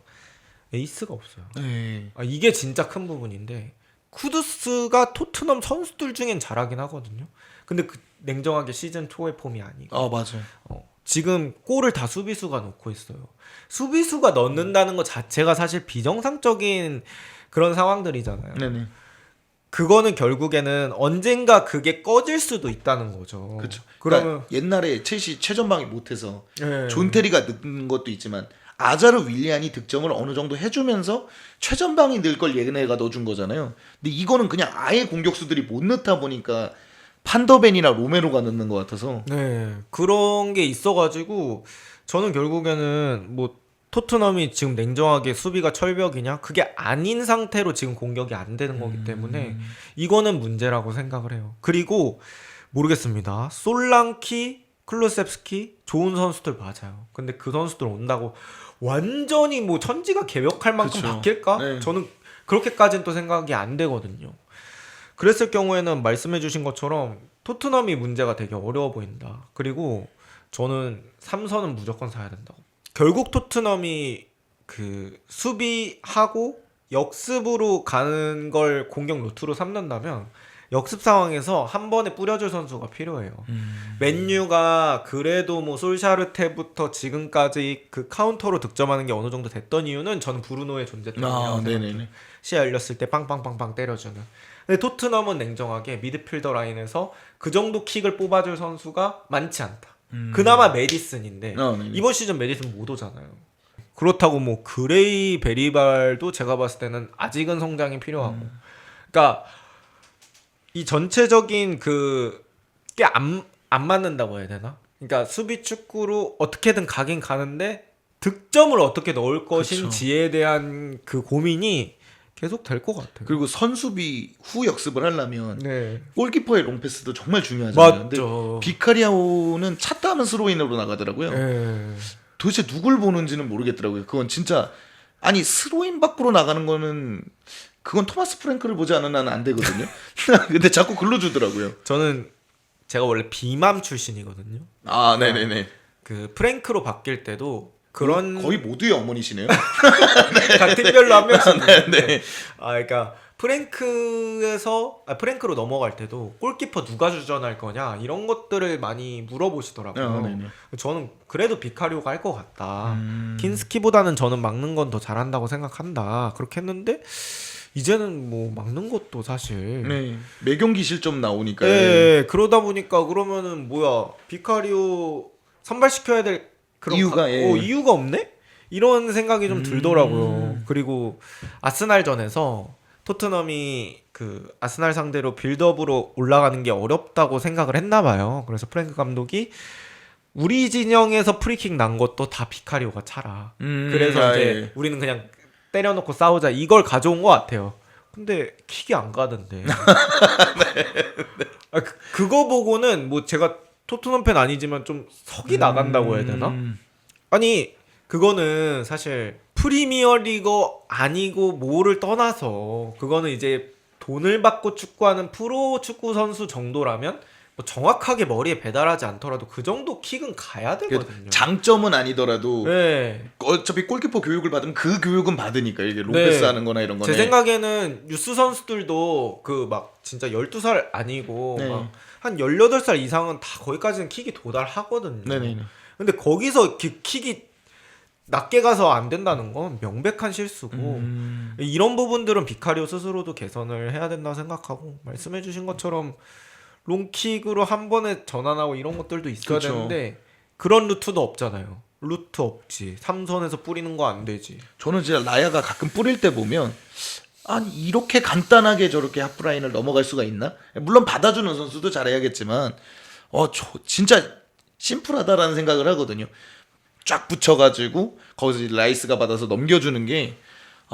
에이스가 없어요. 네. 이게 진짜 큰 부분인데 쿠두스가 토트넘 선수들 중엔 잘하긴 하거든요. 근데 그 냉정하게 시즌 초의 폼이 아니고 아, 맞아요. 지금 골을 다 수비수가 넣고 있어요. 수비수가 넣는다는 것 자체가 사실 비정상적인 그런 상황들이잖아요. 네네. 그거는 결국에는 언젠가 그게 꺼질 수도 있다는 거죠. 그렇죠. 그러면 그러니까 옛날에 첼시 최전방이 못해서 네. 존 테리가 넣는 것도 있지만 아자르 윌리안이 득점을 어느 정도 해주면서 최전방이 늘 걸 얘네가 넣어준 거잖아요. 근데 이거는 그냥 아예 공격수들이 못 넣다 보니까 판더벤이나 로메로가 넣는 것 같아서. 네, 그런 게 있어가지고 저는 결국에는 뭐 토트넘이 지금 냉정하게 수비가 철벽이냐 그게 아닌 상태로 지금 공격이 안 되는 거기 때문에 이거는 문제라고 생각을 해요. 그리고 모르겠습니다. 솔랑키, 클루셉스키 좋은 선수들 맞아요. 근데 그 선수들 온다고 완전히 뭐 천지가 개벽할 만큼 그쵸. 바뀔까? 네. 저는 그렇게까지는 또 생각이 안 되거든요. 그랬을 경우에는 말씀해주신 것처럼 토트넘이 문제가 되게 어려워 보인다. 그리고 저는 3선은 무조건 사야 된다고. 결국 토트넘이 그 수비하고 역습으로 가는 걸 공격 루트로 삼는다면 역습 상황에서 한 번에 뿌려줄 선수가 필요해요. 맨유가 그래도 뭐 솔샤르테부터 지금까지 그 카운터로 득점하는 게 어느 정도 됐던 이유는 저는 브루노의 존재 때문이라고 생각해요. 네네네. 시야 열렸을 때 빵빵빵빵 때려주는. 근데 토트넘은 냉정하게 미드필더 라인에서 그 정도 킥을 뽑아줄 선수가 많지 않다. 그나마 메디슨인데 네네. 이번 시즌 메디슨 못 오잖아요. 그렇다고 뭐 그레이 베리발도 제가 봤을 때는 아직은 성장이 필요하고. 그러니까 이 전체적인 그게 안 맞는다고 해야 되나? 그러니까 수비 축구로 어떻게든 가긴 가는데 득점을 어떻게 넣을 것인지에 대한 그 고민이 계속 될 것 같아요. 그리고 선수비 후 역습을 하려면 네. 골키퍼의 롱패스도 정말 중요하잖아요. 맞죠. 근데 비카리아오는 찼다 하면 스로인으로 나가더라고요. 네. 도대체 누굴 보는지는 모르겠더라고요. 그건 진짜 아니 스로인 밖으로 나가는 거는 그건 토마스 프랭크를 보지 않은 한은 안 되거든요. 근데 자꾸 글로 주더라고요. 저는 제가 원래 비맘 출신이거든요. 아, 네네네. 그 프랭크로 바뀔 때도 그런 거의 모두의 어머니시네요. 각 팀별로 한 명씩 있는데 네. 그러니까 프랭크로 넘어갈 때도 골키퍼 누가 주전할 거냐 이런 것들을 많이 물어보시더라고요. 네네. 저는 그래도 비카리오가 할 것 같다. 킨스키보다는 저는 막는 건 더 잘한다고 생각한다. 그렇게 했는데 이제는 뭐 막는 것도 사실 네. 매 경기 실점 나오니까. 예, 그러다 보니까 그러면은 뭐야 비카리오 선발시켜야 될 그런 이유가, 예. 이유가 없네? 이런 생각이 좀 들더라고요. 그리고 아스날전에서 토트넘이 그 아스날 상대로 빌드업으로 올라가는 게 어렵다고 생각을 했나 봐요. 그래서 프랭크 감독이 우리 진영에서 프리킥 난 것도 다 비카리오가 차라. 그래서 이제 예. 우리는 그냥 때려놓고 싸우자 이걸 가져온 것 같아요. 근데 킥이 안 가던데. 아, 그거 보고는 뭐 제가 토트넘 팬 아니지만 좀 석이 나간다고 해야 되나? 아니 그거는 사실 프리미어리거 아니고 뭐를 떠나서 그거는 이제 돈을 받고 축구하는 프로 축구 선수 정도라면 뭐 정확하게 머리에 배달하지 않더라도 그 정도 킥은 가야 되거든요. 장점은 아니더라도 네. 어차피 골키퍼 교육을 받으면 그 교육은 받으니까 이게 롱패스 네. 하는 거나 이런 거네. 제 생각에는 유스 선수들도 그 막 진짜 12살 아니고 네. 막 한 18살 이상은 다 거기까지는 킥이 도달하거든요. 네네. 근데 거기서 킥이 낮게 가서 안 된다는 건 명백한 실수고 이런 부분들은 비카리오 스스로도 개선을 해야 된다고 생각하고 말씀해 주신 것처럼 롱킥으로 한 번에 전환하고 이런 것들도 있어야 그쵸. 되는데 그런 루트도 없잖아요. 루트 없지. 삼선에서 뿌리는 거 안 되지. 저는 진짜 라야가 가끔 뿌릴 때 보면 아니 이렇게 간단하게 저렇게 하프라인을 넘어갈 수가 있나? 물론 받아주는 선수도 잘해야겠지만 진짜 심플하다라는 생각을 하거든요. 쫙 붙여가지고 거기서 이제 라이스가 받아서 넘겨주는 게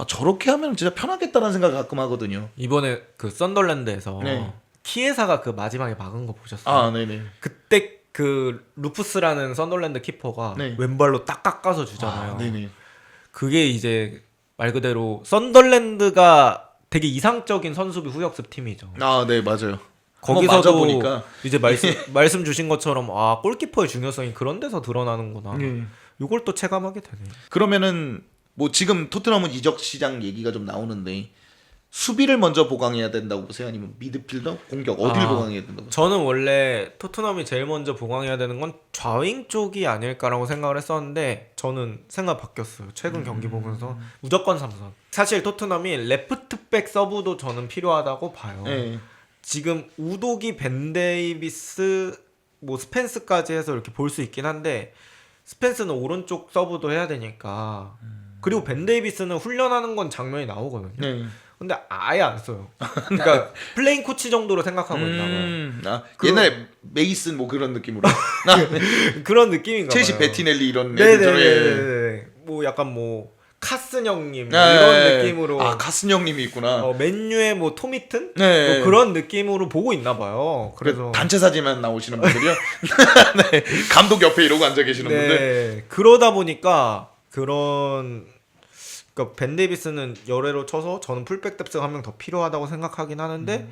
저렇게 하면 진짜 편하겠다라는 생각을 가끔 하거든요. 이번에 그 썬덜랜드에서 네. 키에사가 그 마지막에 막은 거 보셨어요? 네네. 그때 그 루프스라는 썬덜랜드 키퍼가 네. 왼발로 딱 깎아서 주잖아요. 네네. 그게 이제 말 그대로 썬덜랜드가 되게 이상적인 선수비 후역습 팀이죠. 네 맞아요. 거기서도 보니까 이제 말씀 주신 것처럼 골키퍼의 중요성이 그런 데서 드러나는구나. 이걸 또 체감하게 되네요. 그러면은 뭐 지금 토트넘은 이적 시장 얘기가 좀 나오는데 수비를 먼저 보강해야 된다고 보세요? 아니면 미드필더, 공격 어디를 보강해야 된다고 보세요? 저는 원래 토트넘이 제일 먼저 보강해야 되는 건 좌윙 쪽이 아닐까라고 생각을 했었는데 저는 생각 바뀌었어요. 최근 경기 보면서 무조건 삼선. 사실 토트넘이 레프트백 서브도 저는 필요하다고 봐요. 네. 지금 우도기, 벤데이비스, 뭐 스펜스까지 해서 이렇게 볼 수 있긴 한데 스펜스는 오른쪽 서브도 해야 되니까 그리고 벤데이비스는 훈련하는 건 장면이 나오거든요. 네. 근데 아예 안 써요. 그러니까 플레인 코치 정도로 생각하고 있나 봐요. 옛날에 메이슨 뭐 그런 느낌으로 그런 느낌인가 첼시 봐요. 베티넬리 이런 애들처럼 네네네. 뭐 약간 뭐 카슨 형님 네. 이런 느낌으로 카슨 형님이 있구나. 맨유의 뭐 토미튼 네. 뭐 그런 느낌으로 보고 있나 봐요. 그래서 단체 사진만 나오시는 분들이요. 네. 감독 옆에 이러고 앉아 계시는 분들. 네. 그러다 보니까 그러니까 벤 데이비스는 열애로 쳐서 저는 풀백 뎁스가 한 명 더 필요하다고 생각하긴 하는데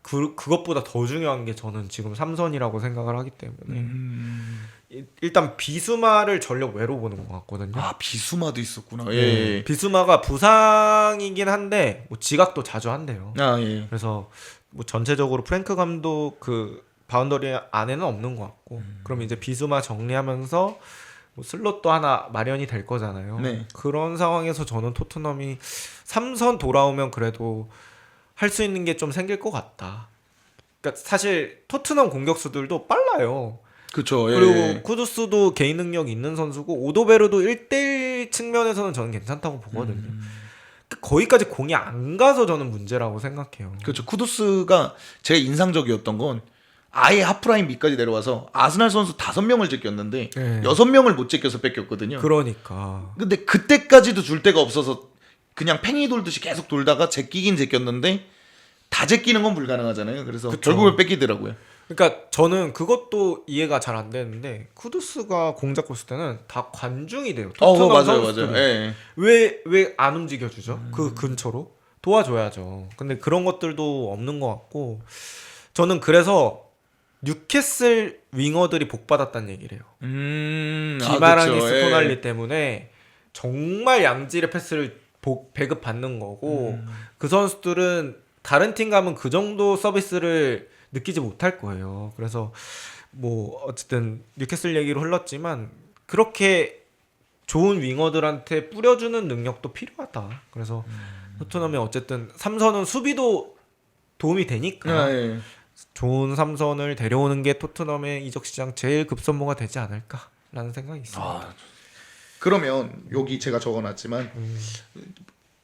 그것보다 더 중요한 게 저는 지금 삼선이라고 생각을 하기 때문에 일단 비수마를 전력 외로 보는 것 같거든요. 비수마도 있었구나. 네. 예. 비수마가 부상이긴 한데 뭐 지각도 자주 한대요. 예. 그래서 뭐 전체적으로 프랭크 감독 그 바운더리 안에는 없는 것 같고 그럼 이제 비수마 정리하면서 뭐 슬롯도 하나 마련이 될 거잖아요. 네. 그런 상황에서 저는 토트넘이 3선 돌아오면 그래도 할 수 있는 게 좀 생길 것 같다. 그러니까 사실 토트넘 공격수들도 빨라요. 그렇죠. 그리고 쿠두스도 개인 능력이 있는 선수고 오도베르도 1대1 측면에서는 저는 괜찮다고 보거든요. 거기까지 공이 안 가서 저는 문제라고 생각해요. 그렇죠. 쿠두스가 제가 인상적이었던 건 아예 하프라인 밑까지 내려와서 아스날 선수 5명을 제꼈는데 네. 6명을 못 제껴서 뺏겼거든요. 그러니까. 근데 그때까지도 줄 데가 없어서 그냥 팽이 돌듯이 계속 돌다가 제끼긴 제꼈는데 다 제끼는 건 불가능하잖아요. 그래서 그쵸. 결국은 뺏기더라고요. 그러니까 저는 그것도 이해가 잘 안 되는데 쿠두스가 공 잡고 있을 때는 다 관중이 돼요. 토트넘 맞아요, 선수들이. 맞아요. 예. 왜 안 움직여주죠? 그 근처로 도와줘야죠. 근데 그런 것들도 없는 것 같고 저는 그래서 뉴캐슬 윙어들이 복 받았다는 얘기를 해요. 기마랑이 그쵸. 스토날리 예. 때문에 정말 양질의 패스를 배급 받는 거고 그 선수들은 다른 팀 가면 그 정도 서비스를 느끼지 못할 거예요. 그래서 뭐 어쨌든 뉴캐슬 얘기로 흘렀지만 그렇게 좋은 윙어들한테 뿌려주는 능력도 필요하다. 그래서 토트넘이 어쨌든 3선은 수비도 도움이 되니까 예. 좋은 3선을 데려오는 게 토트넘의 이적 시장 제일 급선무가 되지 않을까라는 생각이 있습니다. 아, 그러면 여기 제가 적어놨지만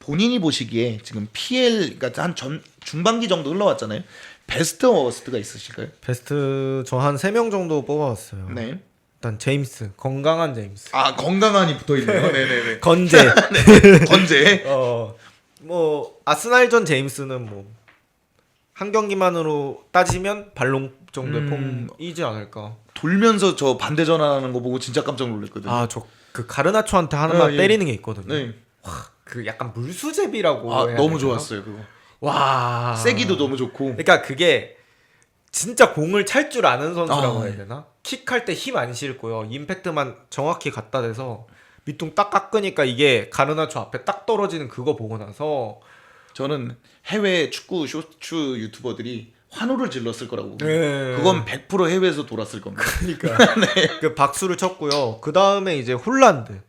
본인이 보시기에 지금 PL 그러니까 한 중반기 정도 흘러왔잖아요. 베스트 워스트가 있으실까요? 베스트 저 한 3명 정도 뽑아왔어요. 네. 일단 제임스, 건강한 제임스. 아 건강한이 붙어 있네요. 네네네. 건재. 건재. 뭐 아스날전 제임스는 뭐 한 경기만으로 따지면 발롱 정도의 폼이지 않을까. 돌면서 저 반대 전환하는 거 보고 진짜 깜짝 놀랐거든요. 아, 저 그 가르나초한테 하나만 예. 때리는 게 있거든요. 네. 그 약간 물수제비라고 아 해야 너무 될까요? 좋았어요 그거. 와. 세기도 너무 좋고. 그러니까 그게 진짜 공을 찰 줄 아는 선수라고 아, 해야 되나? 킥할 때 힘 안 실고요. 임팩트만 정확히 갖다 대서 밑둥 딱 깎으니까 이게 가르나초 앞에 딱 떨어지는 그거 보고 나서 저는 해외 축구 쇼츠 유튜버들이 환호를 질렀을 거라고 보고 네. 그건 100% 해외에서 돌았을 겁니다. 그러니까 그 박수를 쳤고요. 그 다음에 이제 홀란드.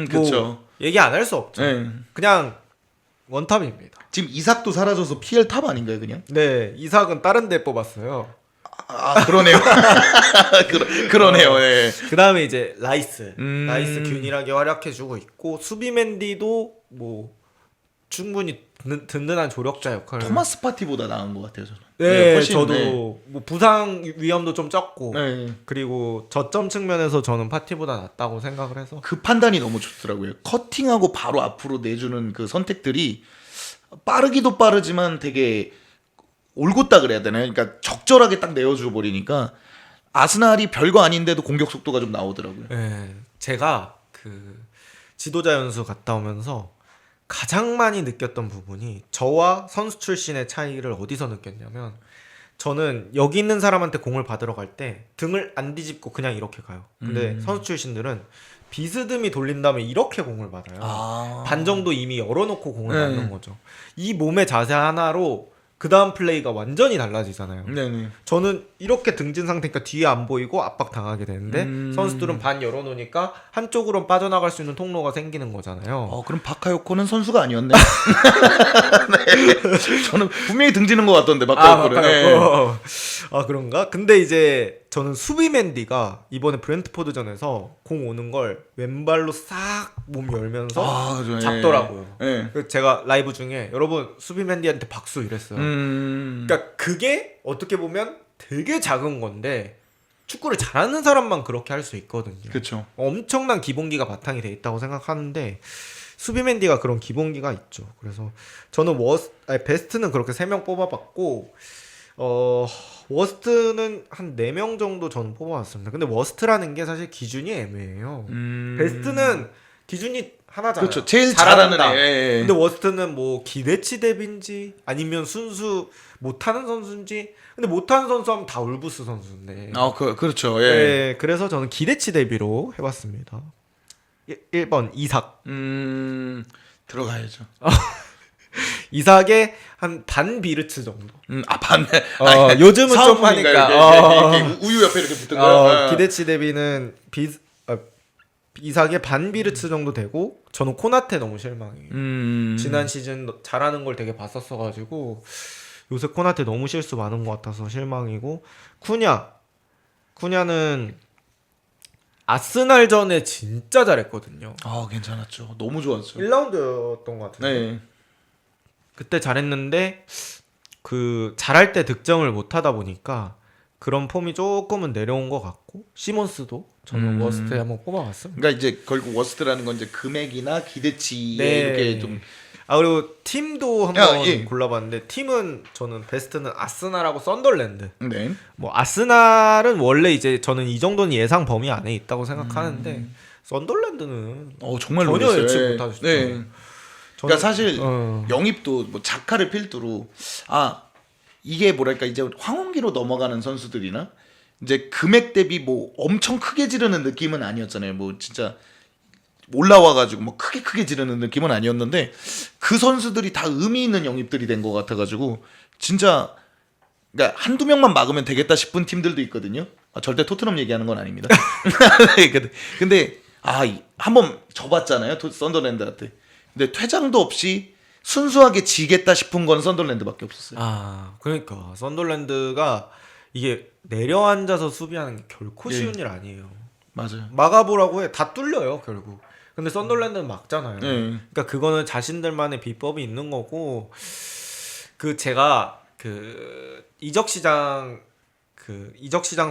그렇죠. 뭐 얘기 안 할 수 없죠. 네. 그냥 원탑입니다. 지금 이삭도 사라져서 PL 탑 아닌가요, 그냥? 네, 이삭은 다른 데 뽑았어요. 아 그러네요. 그러네요. 예. 그 다음에 이제 라이스. 음. 라이스 균일하게 활약해주고 있고 수비 맨디도 뭐 충분히 든든한 조력자 역할을. 토마스 파티보다 나은 것 같아요, 저는. 네, 훨씬, 저도 네. 뭐 부상 위험도 좀 적고 네. 그리고 저점 측면에서 저는 파티보다 낫다고 생각을 해서. 그 판단이 너무 좋더라고요. 커팅하고 바로 앞으로 내주는 그 선택들이 빠르기도 빠르지만 되게 올곧다 그래야 되나요? 그러니까 적절하게 딱 내어줘 버리니까 아스날이 별거 아닌데도 공격 속도가 좀 나오더라고요. 네, 제가 그 지도자 연수 갔다 오면서 가장 많이 느꼈던 부분이 저와 선수 출신의 차이를 어디서 느꼈냐면 저는 여기 있는 사람한테 공을 받으러 갈 때 등을 안 뒤집고 그냥 이렇게 가요. 근데 선수 출신들은 비스듬히 돌린 다음에 이렇게 공을 받아요. 아. 반 정도 이미 열어놓고 공을 네. 받는 거죠. 이 몸의 자세 하나로 그 다음 플레이가 완전히 달라지잖아요. 네네. 저는 이렇게 등진 상태니까 뒤에 안 보이고 압박 당하게 되는데 선수들은 반 열어놓으니까 한쪽으로 빠져나갈 수 있는 통로가 생기는 거잖아요. 그럼 바카요코는 선수가 아니었네. 네. 저는 분명히 등지는 것 같던데 바카요코는. 아 그런가? 근데 이제 저는 수비 맨디가 이번에 브렌트포드전에서 공 오는 걸 왼발로 싹 몸 열면서 네. 잡더라고요. 네. 그래서 제가 라이브 중에 여러분 수비 맨디한테 박수 이랬어요. 그러니까 그게 어떻게 보면 되게 작은 건데 축구를 잘하는 사람만 그렇게 할 수 있거든요. 그렇죠. 엄청난 기본기가 바탕이 돼 있다고 생각하는데 수비 맨디가 그런 기본기가 있죠. 그래서 저는 베스트는 그렇게 3명 뽑아봤고 워스트는 한 4명 정도 저는 뽑아봤습니다. 근데 워스트라는 게 사실 기준이 애매해요. 베스트는 기준이 하나잖아요. 그렇죠. 제일 잘하는 잘하는 애. 근데 워스트는 뭐 기대치 대비인지 아니면 순수 못하는 선수인지. 근데 못하는 선수 하면 다 울부스 선수인데. 그렇죠. 예. 네, 그래서 저는 기대치 대비로 해봤습니다. 1번 이삭. 들어가야죠. 이삭의 한 반 비르츠 정도. 반대. 요즘은 좀 하니까. 이렇게 우유 옆에 이렇게 붙은 거. 기대치 대비는 이삭의 반 비르츠 정도 되고 저는 코나테 너무 실망해요. 지난 시즌 잘하는 걸 되게 봤었어가지고 요새 코나테 너무 실수 많은 것 같아서 실망이고 쿠냐는 아스날전에 진짜 잘했거든요. 괜찮았죠. 너무 좋았죠. 1라운드였던 것 같은데 네. 그때 잘했는데 그 잘할 때 득점을 못 하다 보니까 그런 폼이 조금은 내려온 것 같고 시몬스도 저는 워스트에 한번 뽑아봤습니다. 그러니까 이제 결국 워스트라는 건 이제 금액이나 기대치에 네. 이렇게 좀 그리고 팀도 한번 예. 골라봤는데 팀은 저는 베스트는 아스날하고 썬덜랜드. 네. 뭐 아스날은 원래 이제 저는 이 정도는 예상 범위 안에 있다고 생각하는데 썬덜랜드는 정말 전혀 놀랐어요. 예측 예. 못하셨죠. 네. 그러니까 사실 어. 영입도 뭐 자카를 필두로 이게 뭐랄까 이제 황혼기로 넘어가는 선수들이나 이제 금액 대비 뭐 엄청 크게 지르는 느낌은 아니었잖아요. 뭐 진짜 올라와가지고 뭐 크게 지르는 느낌은 아니었는데 그 선수들이 다 의미 있는 영입들이 된 것 같아가지고 진짜 그러니까 한두 명만 막으면 되겠다 싶은 팀들도 있거든요. 절대 토트넘 얘기하는 건 아닙니다. 근데 한번 져봤잖아요. 썬더랜드한테. 근데 퇴장도 없이 순수하게 지겠다 싶은 건 썬더랜드밖에 없었어요. 아, 그러니까 썬더랜드가 이게 내려앉아서 수비하는 게 결코 쉬운 일 아니에요. 맞아요. 막아보라고 해. 다 뚫려요, 결국. 근데 썬더랜드는 막잖아요. 네. 그러니까 그거는 자신들만의 비법이 있는 거고, 제가 이적 시장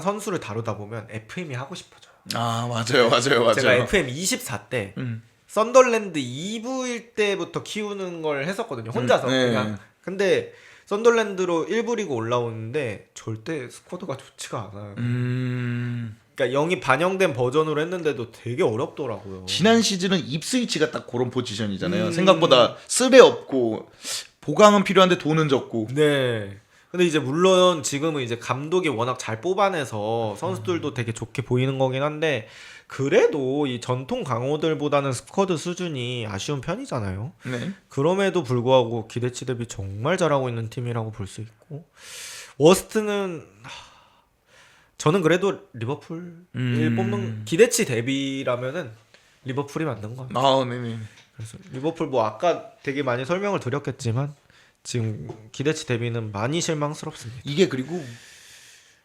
선수를 다루다 보면 FM이 하고 싶어져요. 아 맞아요. 제가 FM 24 때 썬더랜드 2부일 때부터 키우는 걸 했었거든요. 혼자서 네. 그냥. 근데 썬더랜드로 1부 리그 올라오는데 절대 스쿼드가 좋지가 않아요. 그러니까 영이 반영된 버전으로 했는데도 되게 어렵더라고요. 지난 시즌은 입스위치가 딱 그런 포지션이잖아요. 생각보다 쓸에 없고 보강은 필요한데 돈은 적고. 네. 근데 이제 물론 지금은 이제 감독이 워낙 잘 뽑아내서 선수들도 되게 좋게 보이는 거긴 한데 그래도 이 전통 강호들보다는 스쿼드 수준이 아쉬운 편이잖아요. 네. 그럼에도 불구하고 기대치 대비 정말 잘하고 있는 팀이라고 볼 수 있고 워스트는 저는 그래도 리버풀 뽑는 기대치 대비라면은 리버풀이 만든 거 같아요. 아 네네. 그래서 리버풀 뭐 아까 되게 많이 설명을 드렸겠지만 지금 기대치 대비는 많이 실망스럽습니다. 이게 그리고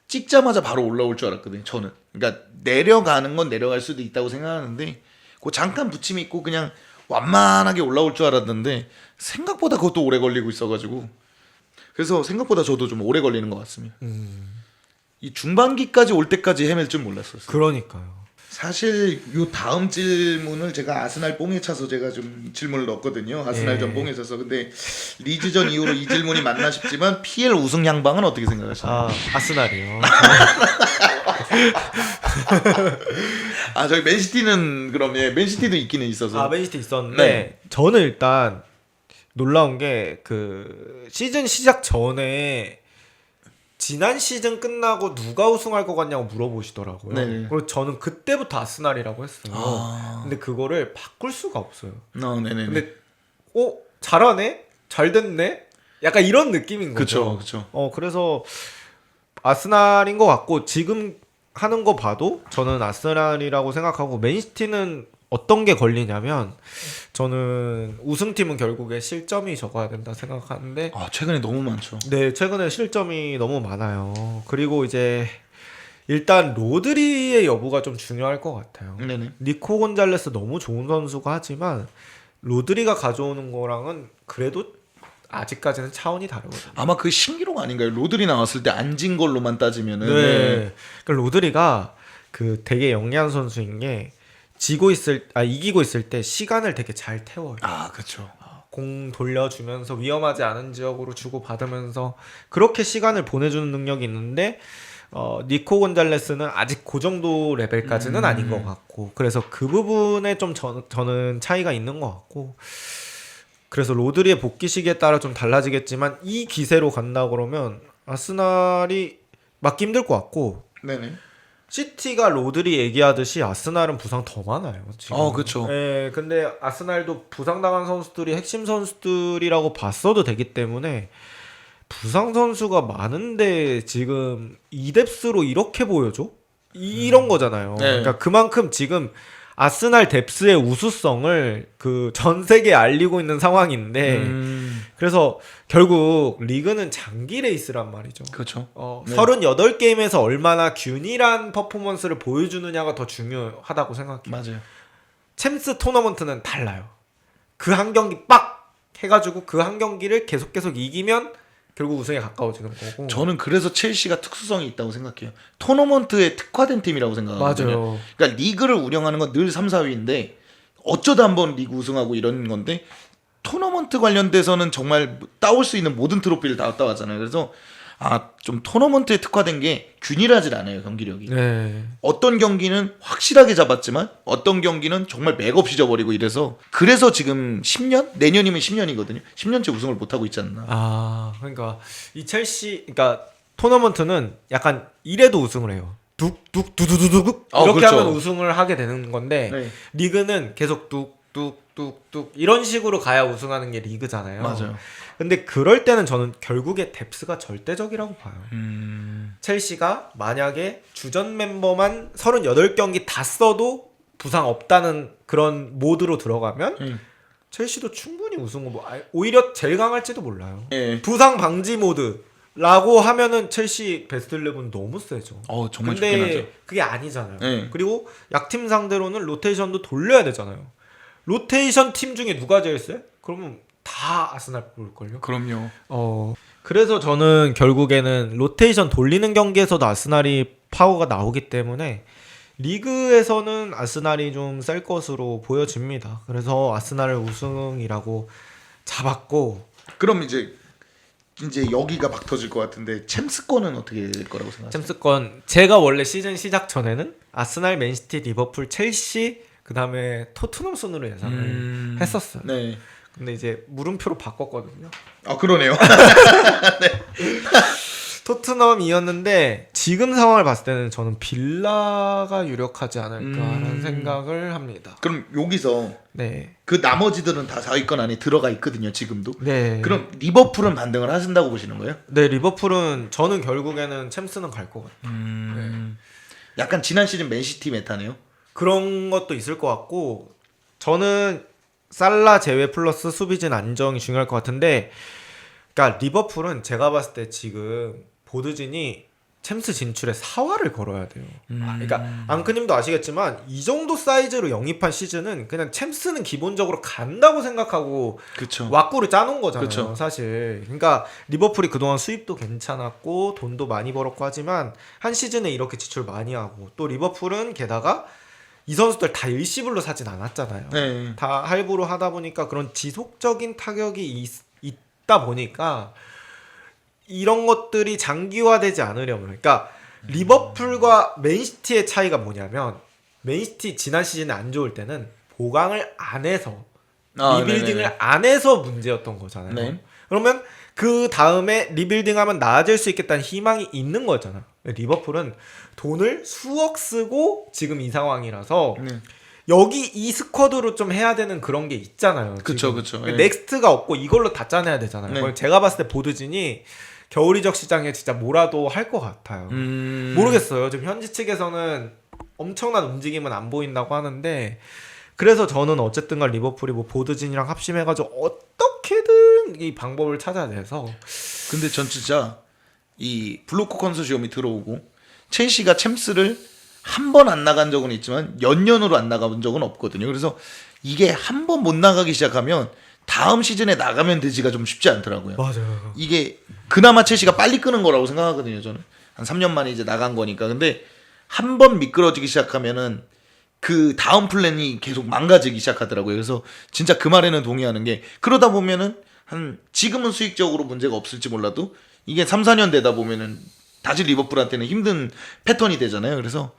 찍자마자 바로 올라올 줄 알았거든요. 저는. 그러니까 내려가는 건 내려갈 수도 있다고 생각하는데 그 잠깐 부침이 있고 그냥 완만하게 올라올 줄 알았는데 생각보다 그것도 오래 걸리고 있어가지고 그래서 생각보다 저도 좀 오래 걸리는 것 같습니다. 이 중반기까지 올 때까지 헤맬 줄 몰랐었어요. 그러니까요. 사실 요 다음 질문을 제가 아스날 뽕에 차서 제가 좀 질문을 넣었거든요. 아스날 전 뽕에 차서. 근데 리즈전 이후로 이 질문이 맞나 싶지만 PL 우승 양방은 어떻게 생각하시나요? 아스날이요. 저희 맨시티는 그럼 맨시티도 있기는 있어서. 맨시티 있었는데 네. 저는 일단 놀라운 게 시즌 시작 전에 지난 시즌 끝나고 누가 우승할 것 같냐고 물어보시더라고요. 네. 그래서 저는 그때부터 아스날이라고 했어요. 근데 그거를 바꿀 수가 없어요. 네네. 근데 잘하네? 잘 됐네? 약간 이런 느낌인 거죠. 그쵸. 그래서 아스날인 것 같고 지금 하는 거 봐도 저는 아스날이라고 생각하고 맨시티는 어떤 게 걸리냐면 저는 우승팀은 결국에 실점이 적어야 된다 생각하는데 최근에 너무 많죠. 네, 최근에 실점이 너무 많아요. 그리고 이제 일단 로드리의 여부가 좀 중요할 것 같아요. 네네. 니코 곤잘레스 너무 좋은 선수가 하지만 로드리가 가져오는 거랑은 그래도 아직까지는 차원이 다르거든요. 아마 그 신기록 아닌가요? 로드리 나왔을 때 앉은 걸로만 따지면은. 네. 그러니까 로드리가 되게 영리한 선수인 게 이기고 있을 때 시간을 되게 잘 태워요. 그렇죠. 공 돌려주면서 위험하지 않은 지역으로 주고 받으면서 그렇게 시간을 보내주는 능력이 있는데 니코 곤잘레스는 아직 그 정도 레벨까지는 아닌 것 같고 그래서 그 부분에 좀 저는 차이가 있는 것 같고 그래서 로드리의 복귀 시기에 따라 좀 달라지겠지만 이 기세로 간다 그러면 아스날이 막기 힘들 것 같고 네네. 시티가 로드리 얘기하듯이 아스날은 부상 더 많아요. 지금. 그렇죠. 네, 근데 아스날도 부상당한 선수들이 핵심 선수들이라고 봤어도 되기 때문에 부상 선수가 많은데 지금 이뎁스로 이렇게 보여줘? 이런 거잖아요. 네. 그러니까 그만큼 지금 아스날 뎁스의 우수성을 전 세계에 알리고 있는 상황인데 그래서 결국 리그는 장기 레이스란 말이죠. 그렇죠. 38게임에서 얼마나 균일한 퍼포먼스를 보여주느냐가 더 중요하다고 생각해요. 맞아요. 챔스 토너먼트는 달라요. 그 한 경기 빡 해가지고 그 한 경기를 계속 이기면 결국 우승에 가까워지는 거고. 저는 그래서 첼시가 특수성이 있다고 생각해요. 토너먼트에 특화된 팀이라고 생각하거든요. 맞아요. 그러니까 리그를 운영하는 건 늘 3, 4위인데 어쩌다 한번 리그 우승하고 이런 건데 토너먼트 관련돼서는 정말 따올 수 있는 모든 트로피를 다 따왔잖아요. 그래서 좀 토너먼트에 특화된 게 균일하지 않아요, 경기력이. 네. 어떤 경기는 확실하게 잡았지만 어떤 경기는 정말 맥없이 져버리고 이래서 그래서 지금 10년? 내년이면 10년이거든요. 10년째 우승을 못하고 있지 않나. 그러니까 이 첼시 그러니까 토너먼트는 약간 이래도 우승을 해요. 뚝뚝두두두둑 이렇게 그렇죠. 하면 우승을 하게 되는 건데 네. 리그는 계속 뚝뚝뚝뚝 이런 식으로 가야 우승하는 게 리그잖아요. 맞아요. 근데 그럴 때는 저는 결국에 뎁스가 절대적이라고 봐요. 첼시가 만약에 주전 멤버만 38경기 다 써도 부상 없다는 그런 모드로 들어가면 첼시도 충분히 우승 후보 오히려 제일 강할지도 몰라요. 예. 부상 방지 모드라고 하면은 첼시 베스트 11 너무 세죠. 정말 좋긴 하죠. 근데 그게 아니잖아요. 네. 그리고 약팀 상대로는 로테이션도 돌려야 되잖아요. 로테이션 팀 중에 누가 제일 세? 그러면 다 아스날 볼걸요? 그럼요. 그래서 저는 결국에는 로테이션 돌리는 경기에서도 아스날이 파워가 나오기 때문에 리그에서는 아스날이 좀 셀 것으로 보여집니다. 그래서 아스날을 우승이라고 잡았고 그럼 이제 여기가 막 터질 것 같은데 챔스권은 어떻게 될 거라고 생각하세요? 챔스권 제가 원래 시즌 시작 전에는 아스날, 맨시티, 리버풀, 첼시 그다음에 토트넘 순으로 예상을 했었어요. 네. 근데 이제 물음표로 바꿨거든요. 그러네요. 토트넘이었는데 지금 상황을 봤을 때는 저는 빌라가 유력하지 않을까라는 생각을 합니다. 그럼 여기서 네. 그 나머지들은 다 4위권 안에 들어가 있거든요, 지금도. 네. 그럼 리버풀은 반등을 하신다고 보시는 거예요? 네, 리버풀은 저는 결국에는 챔스는 갈 것 같아요. 약간 지난 시즌 맨시티 메타네요. 그런 것도 있을 것 같고 저는 살라 제외 플러스 수비진 안정이 중요할 것 같은데 그러니까 리버풀은 제가 봤을 때 지금 보드진이 챔스 진출에 사활을 걸어야 돼요. 그러니까 앙크님도 아시겠지만 이 정도 사이즈로 영입한 시즌은 그냥 챔스는 기본적으로 간다고 생각하고 그쵸. 왁구를 짜놓은 거잖아요. 그쵸. 사실. 그러니까 리버풀이 그동안 수입도 괜찮았고 돈도 많이 벌었고 하지만 한 시즌에 이렇게 지출 많이 하고 또 리버풀은 게다가 이 선수들 다 일시불로 사진 않았잖아요. 네. 다 할부로 하다 보니까 그런 지속적인 타격이 있다 보니까 이런 것들이 장기화되지 않으려면 그러니까 리버풀과 맨시티의 차이가 뭐냐면 맨시티 지난 시즌에 안 좋을 때는 보강을 안 해서 리빌딩을 네네네. 안 해서 문제였던 거잖아요. 네. 그러면 그 다음에 리빌딩하면 나아질 수 있겠다는 희망이 있는 거잖아. 리버풀은 돈을 수억 쓰고 지금 이 상황이라서 네. 여기 이 스쿼드로 좀 해야 되는 그런 게 있잖아요. 그쵸, 지금. 그쵸. 그 예. 넥스트가 없고 이걸로 다 짜내야 되잖아요. 네. 그걸 제가 봤을 때 보드진이 겨울 이적 시장에 진짜 뭐라도 할 것 같아요. 모르겠어요. 지금 현지 측에서는 엄청난 움직임은 안 보인다고 하는데 그래서 저는 어쨌든 간 리버풀이 뭐 보드진이랑 합심해가지고 어떻게든 이 방법을 찾아내서 근데 전 진짜 이 블루코 컨소시엄이 들어오고 첼시가 챔스를 한 번 안 나간 적은 있지만 연년으로 안 나가본 적은 없거든요. 그래서 이게 한 번 못 나가기 시작하면 다음 시즌에 나가면 되지가 좀 쉽지 않더라고요. 맞아요. 이게 그나마 첼시가 빨리 끄는 거라고 생각하거든요. 저는 한 3년 만에 이제 나간 거니까. 근데 한 번 미끄러지기 시작하면은 그 다음 플랜이 계속 망가지기 시작하더라고요. 그래서 진짜 그 말에는 동의하는 게 그러다 보면은 한 지금은 수익적으로 문제가 없을지 몰라도 이게 3, 4년 되다 보면은 다시 리버풀한테는 힘든 패턴이 되잖아요. 그래서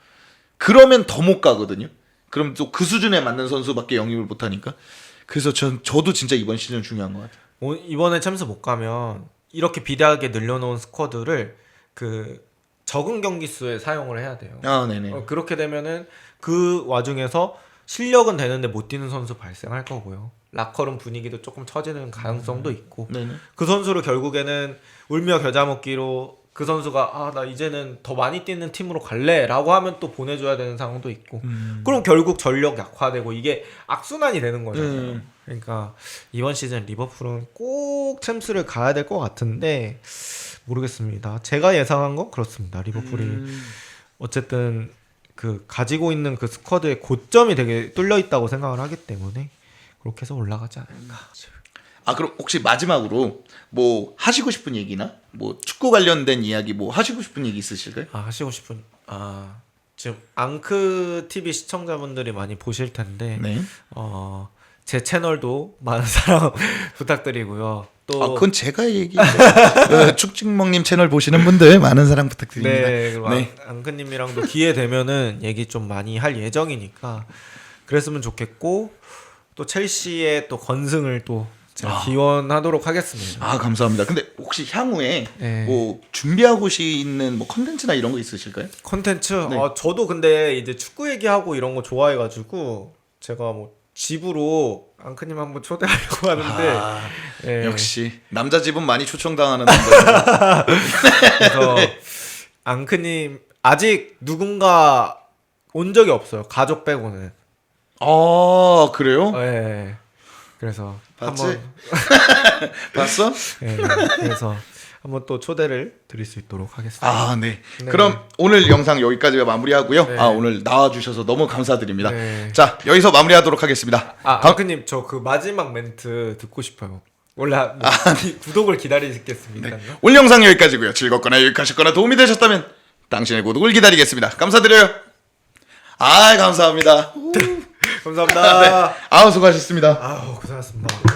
그러면 더 못 가거든요. 그럼 또 그 수준에 맞는 선수밖에 영입을 못 하니까. 그래서 저도 진짜 이번 시즌 중요한 것 같아요. 이번에 챔스 못 가면 이렇게 비대하게 늘려놓은 스쿼드를 그 적은 경기 수에 사용을 해야 돼요. 네네. 그렇게 되면은 그 와중에서 실력은 되는데 못 뛰는 선수 발생할 거고요. 라커룸 분위기도 조금 처지는 가능성도 있고 네네. 그 선수를 결국에는 울며 겨자 먹기로 그 선수가 나 이제는 더 많이 뛰는 팀으로 갈래 라고 하면 또 보내줘야 되는 상황도 있고 그럼 결국 전력 약화되고 이게 악순환이 되는 거잖아요. 그러니까 이번 시즌 리버풀은 꼭 챔스를 가야 될 것 같은데 모르겠습니다. 제가 예상한 건 그렇습니다. 리버풀이 어쨌든 그 가지고 있는 그 스쿼드의 고점이 되게 뚫려 있다고 생각을 하기 때문에 그렇게 해서 올라가지 않을까. 그럼 혹시 마지막으로 뭐 하시고 싶은 얘기나 뭐 축구 관련된 이야기 뭐 하시고 싶은 얘기 있으실까요? 하시고 싶은 지금 앙크 TV 시청자분들이 많이 보실 텐데 네. 제 채널도 많은 사랑 부탁드리고요. 또 그건 제가 얘기해요. 축직먹님 채널 보시는 분들 많은 사랑 부탁드립니다. 네, 그리고 네. 앙크님이랑도 기회 되면은 얘기 좀 많이 할 예정이니까 그랬으면 좋겠고 또 첼시의 또 건승을 또 제가 기원하도록 하겠습니다. 감사합니다. 근데 혹시 향후에 네. 뭐 준비하고 있는 뭐 컨텐츠나 이런 거 있으실까요? 콘텐츠? 네. 저도 근데 이제 축구 얘기하고 이런 거 좋아해가지고 제가 뭐 집으로 앙크님 한번 초대하려고 하는데 예. 역시 남자 집은 많이 초청당하는 남자. 그래서 앙크님 아직 누군가 온 적이 없어요. 가족 빼고는. 그래요? 예. 그래서 봤지? 한번 봤어? 네, 그래서 한번 또 초대를 드릴 수 있도록 하겠습니다. 아, 네. 네. 그럼 오늘 영상 여기까지 마무리하고요. 네. 아, 오늘 나와주셔서 너무 감사드립니다. 네. 자, 여기서 마무리하도록 하겠습니다. 앙크님 저 그 마지막 멘트 듣고 싶어요. 원래 구독을 기다리겠습니다. 네. 오늘 영상 여기까지고요. 즐겁거나 유익하셨거나 도움이 되셨다면 당신의 구독을 기다리겠습니다. 감사드려요. 아, 감사합니다. 감사합니다. 네. 아, 수고하셨습니다. 아우 고생하셨습니다.